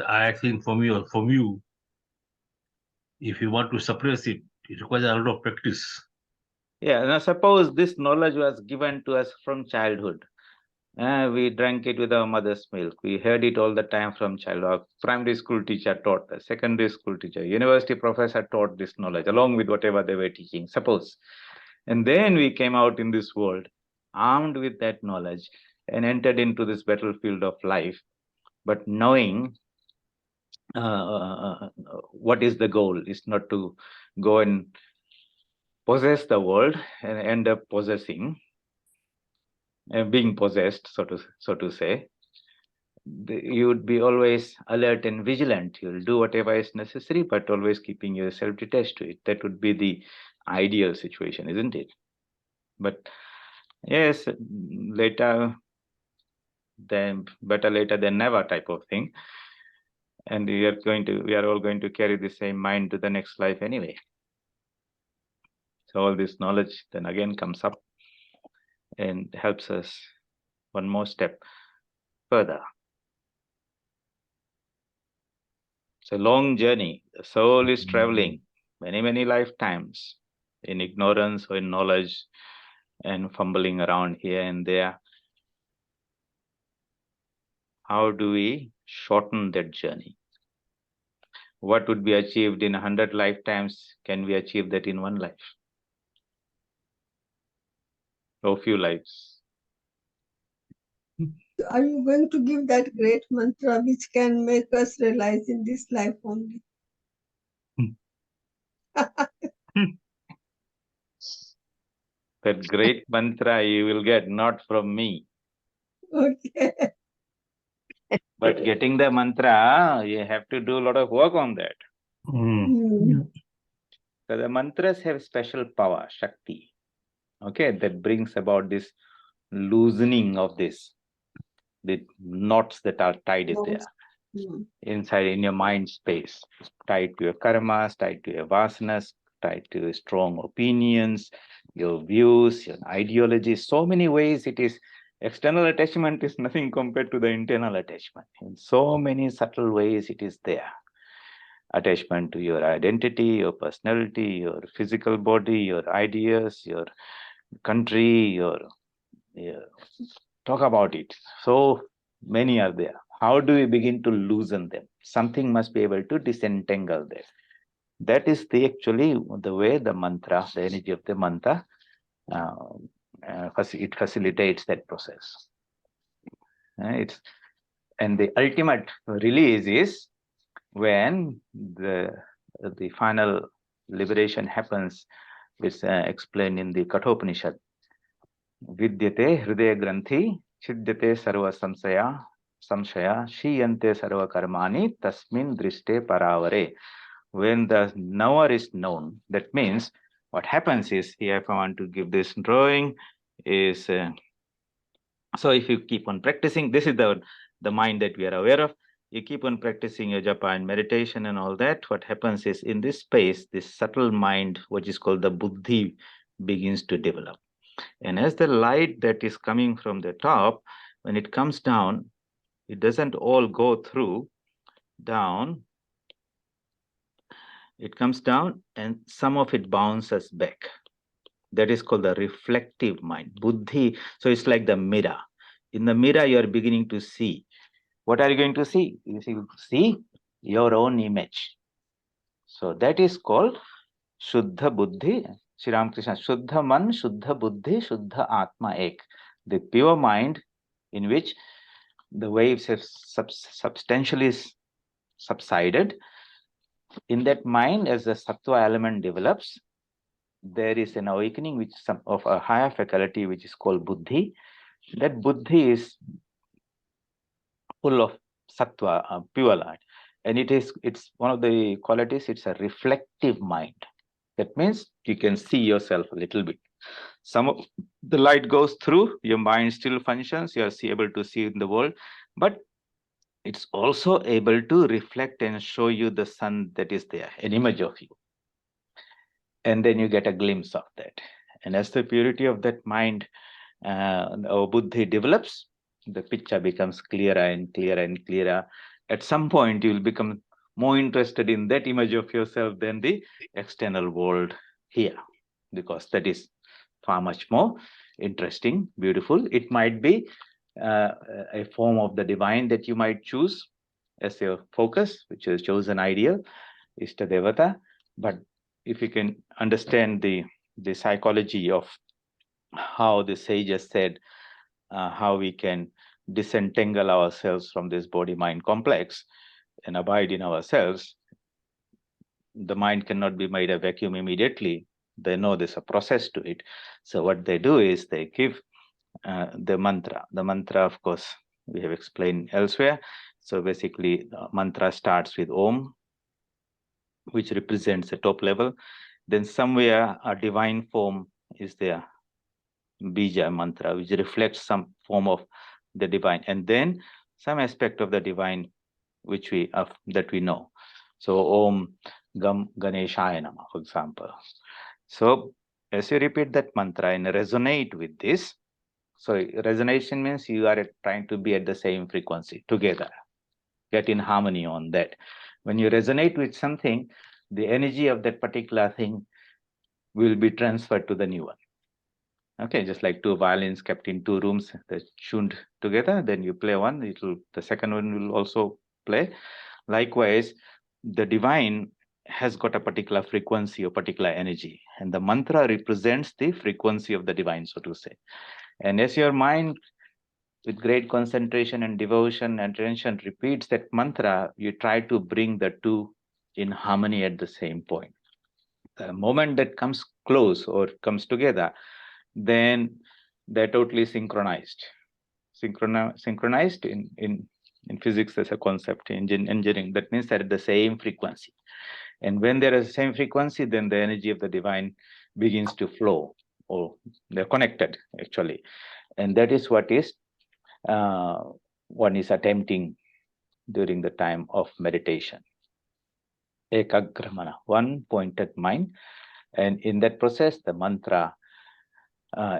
I think from you, if you want to suppress it, it requires a lot of practice. Yeah, now suppose this knowledge was given to us from childhood. We drank it with our mother's milk. We heard it all the time from childhood. Our primary school teacher taught us, secondary school teacher, university professor taught this knowledge along with whatever they were teaching, suppose. And then we came out in this world armed with that knowledge and entered into this battlefield of life, but knowing what is the goal is not to go and possess the world and end up possessing, being possessed, so to say. You would be always alert and vigilant. You'll do whatever is necessary, but always keeping yourself detached to it. That would be the ideal situation, isn't it? But yes, later, then better later than never type of thing. And we are all going to carry the same mind to the next life anyway. So all this knowledge then again comes up and helps us one more step further. It's a long journey. The soul is traveling many, many lifetimes in ignorance or in knowledge and fumbling around here and there. How do we shorten that journey? What would be achieved in 100 lifetimes? Can we achieve that in one life? Or few lives? Are you going to give that great mantra which can make us realize in this life only? That great mantra you will get not from me. Okay. But getting the mantra, you have to do a lot of work on that. Mm. So the mantras have special power, Shakti. Okay, that brings about this loosening of this, the knots that are tied there inside in your mind space, tied to your karmas, tied to your vasanas, tied to your strong opinions, your views, your ideologies. So many ways it is. External attachment is nothing compared to the internal attachment. In so many subtle ways it is there. Attachment to your identity, your personality, your physical body, your ideas, your country, your talk about it. So many are there. How do we begin to loosen them? Something must be able to disentangle them. That is actually the way the mantra, the energy of the mantra, it facilitates that process. And the ultimate release is when the final liberation happens, which explained in the Kathopanishad. Vidyate hridaya granthi, chidyate sarva samsaya, shiyante sarva karmani, tasmin driste paravare. When the knower is known, that means what happens is, here if I want to give this drawing, is so if you keep on practicing, this is the mind that we are aware of. You keep on practicing your japa and meditation and all that. What happens is, in this space, this subtle mind, which is called the buddhi, begins to develop. And as the light that is coming from the top, when it comes down, it doesn't all go through down. It comes down and some of it bounces back. That is called the reflective mind, buddhi. So it's like the mirror. In the mirror, you are beginning to see. What are you going to see? You see your own image. So that is called Shuddha Buddhi. Sri Ramakrishna, Shuddha Man, Shuddha Buddhi, Shuddha Atma Ek. The pure mind in which the waves have substantially subsided. In that mind, as the sattva element develops, there is an awakening which of a higher faculty which is called buddhi. That buddhi is full of sattva, pure light, and it's one of the qualities. It's a reflective mind. That means you can see yourself a little bit. Some of the light goes through, your mind still functions, you are able to see in the world, but it's also able to reflect and show you the sun that is there, an image of you. And then you get a glimpse of that. And as the purity of that mind, our buddhi develops, the picture becomes clearer and clearer and clearer. At some point, you will become more interested in that image of yourself than the external world here, because that is far much more interesting, beautiful. It might be a form of the divine that you might choose as your focus, which is chosen ideal, Ishta Devata. But if you can understand the psychology of how the sages said, how we can disentangle ourselves from this body-mind complex and abide in ourselves, the mind cannot be made a vacuum immediately. They know there's a process to it. So what they do is they give the mantra. The mantra, of course, we have explained elsewhere. So basically, mantra starts with Om, which represents the top level. Then somewhere a divine form is there, Bija mantra, which reflects some form of the divine, and then some aspect of the divine which that we know. So Om Gam Ganeshaya Nama, for example. So as you repeat that mantra and resonate with this, so resonation means you are trying to be at the same frequency together, get in harmony on that. When you resonate with something, the energy of that particular thing will be transferred to the new one. Okay, just like two violins kept in two rooms, they're tuned together, then you play one, the second one will also play. Likewise, the divine has got a particular frequency or particular energy, and the mantra represents the frequency of the divine, so to say. And as your mind, with great concentration and devotion and attention, repeats that mantra, you try to bring the two in harmony at the same point. The moment that comes close or comes together, then they're totally synchronized. Synchronized in physics as a concept, in engineering, that means they're at the same frequency. And when they're at the same frequency, then the energy of the divine begins to flow. or they're connected actually. And that is what is one is attempting during the time of meditation. Ekagramana, one pointed mind. And in that process, the mantra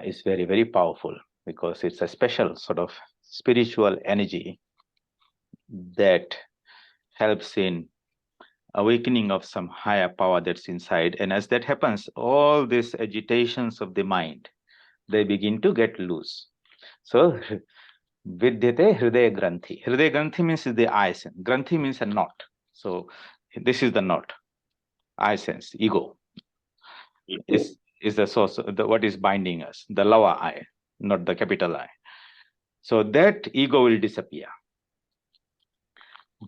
is very, very powerful because it's a special sort of spiritual energy that helps in awakening of some higher power that's inside. And as that happens, all these agitations of the mind, they begin to get loose. So, vidyate hridaya granthi. Hridaya granthi means the eye sense. Granthi means a knot. So, this is the knot. Eye sense, ego, is the source, what is binding us, the lower eye, not the capital I. So that ego will disappear.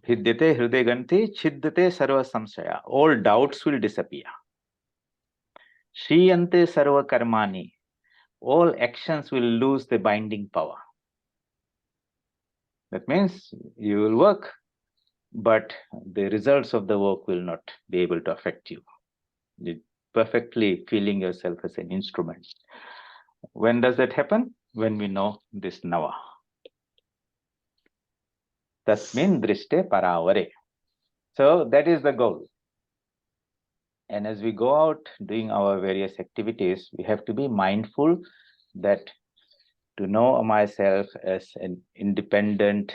Vidyate hridaya granthi chiddate sarva samsaya. All doubts will disappear. Shriyante sarva karmani. All actions will lose the binding power. That means you will work, but the results of the work will not be able to affect you. You're perfectly feeling yourself as an instrument. When does that happen? When we know this nava. Tasmin drishte paravare. So that is the goal. And as we go out doing our various activities, we have to be mindful that to know myself as an independent,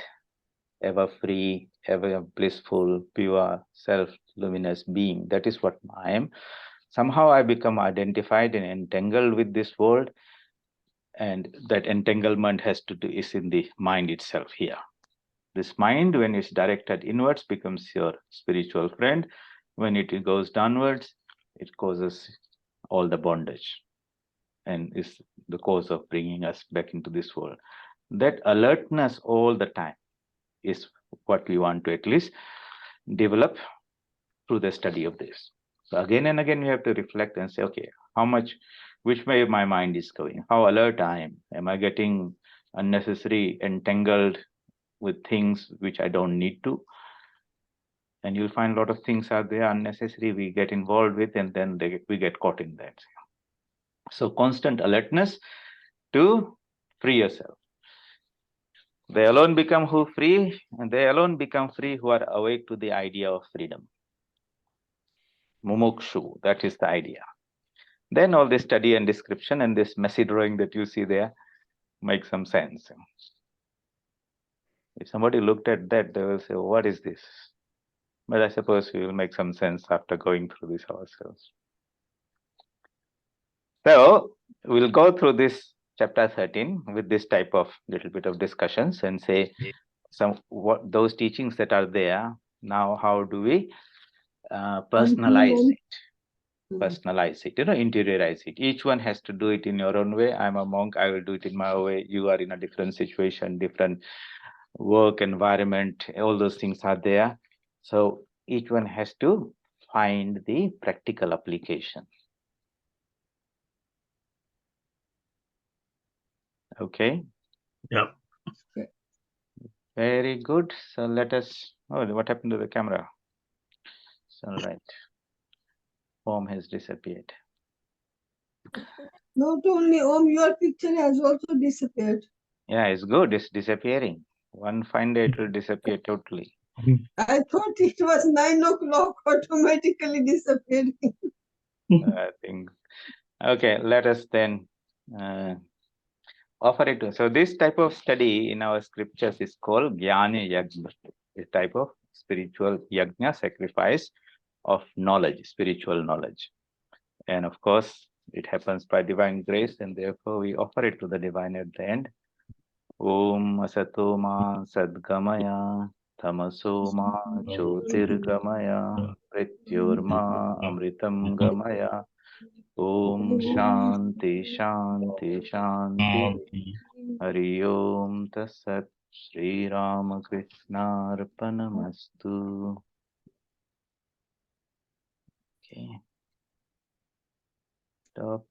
ever free, ever blissful, pure, self-luminous being. That is what I am. Somehow I become identified and entangled with this world. And that entanglement has to do is in the mind itself here. This mind, when it's directed inwards, becomes your spiritual friend. When it goes downwards, it causes all the bondage and is the cause of bringing us back into this world. That alertness all the time is what we want to at least develop through the study of this. So again and again, we have to reflect and say, okay, which way my mind is going, how alert I am. Am I getting unnecessary entangled with things which I don't need to? And you'll find a lot of things are there unnecessary we get involved with, and then we get caught in that. So constant alertness to free yourself. They alone become who free, and they alone become free who are awake to the idea of freedom. Mumukshu, that is the idea. Then all this study and description and this messy drawing that you see there makes some sense. If somebody looked at that, they will say, what is this? But I suppose we will make some sense after going through this ourselves. So we'll go through this chapter 13 with this type of little bit of discussions and say what those teachings that are there. Now, how do we personalize it? Personalize it, interiorize it. Each one has to do it in your own way. I'm a monk, I will do it in my way. You are in a different situation, different work environment, all those things are there. So each one has to find the practical application. Okay. Yeah. Very good. So let us, what happened to the camera? All right. Form has disappeared. Not only Om, your picture has also disappeared. Yeah, it's good. It's disappearing. One fine day it will disappear totally. I thought it was 9 o'clock, automatically disappearing. I think. Okay, let us then offer it. So this type of study in our scriptures is called Jnana Yajna. This type of spiritual yajna, sacrifice of knowledge, spiritual knowledge. And of course, it happens by divine grace, and therefore we offer it to the divine at the end. Om Asato Ma Sadgamaya Tamaso Ma Jyotirgamaya Prityorma Amritam Gamaya. Om Shanti Shanti Shanti. Hari Om Tassat. Shri Ramakrishna Arpanamastu. Okay. Stop.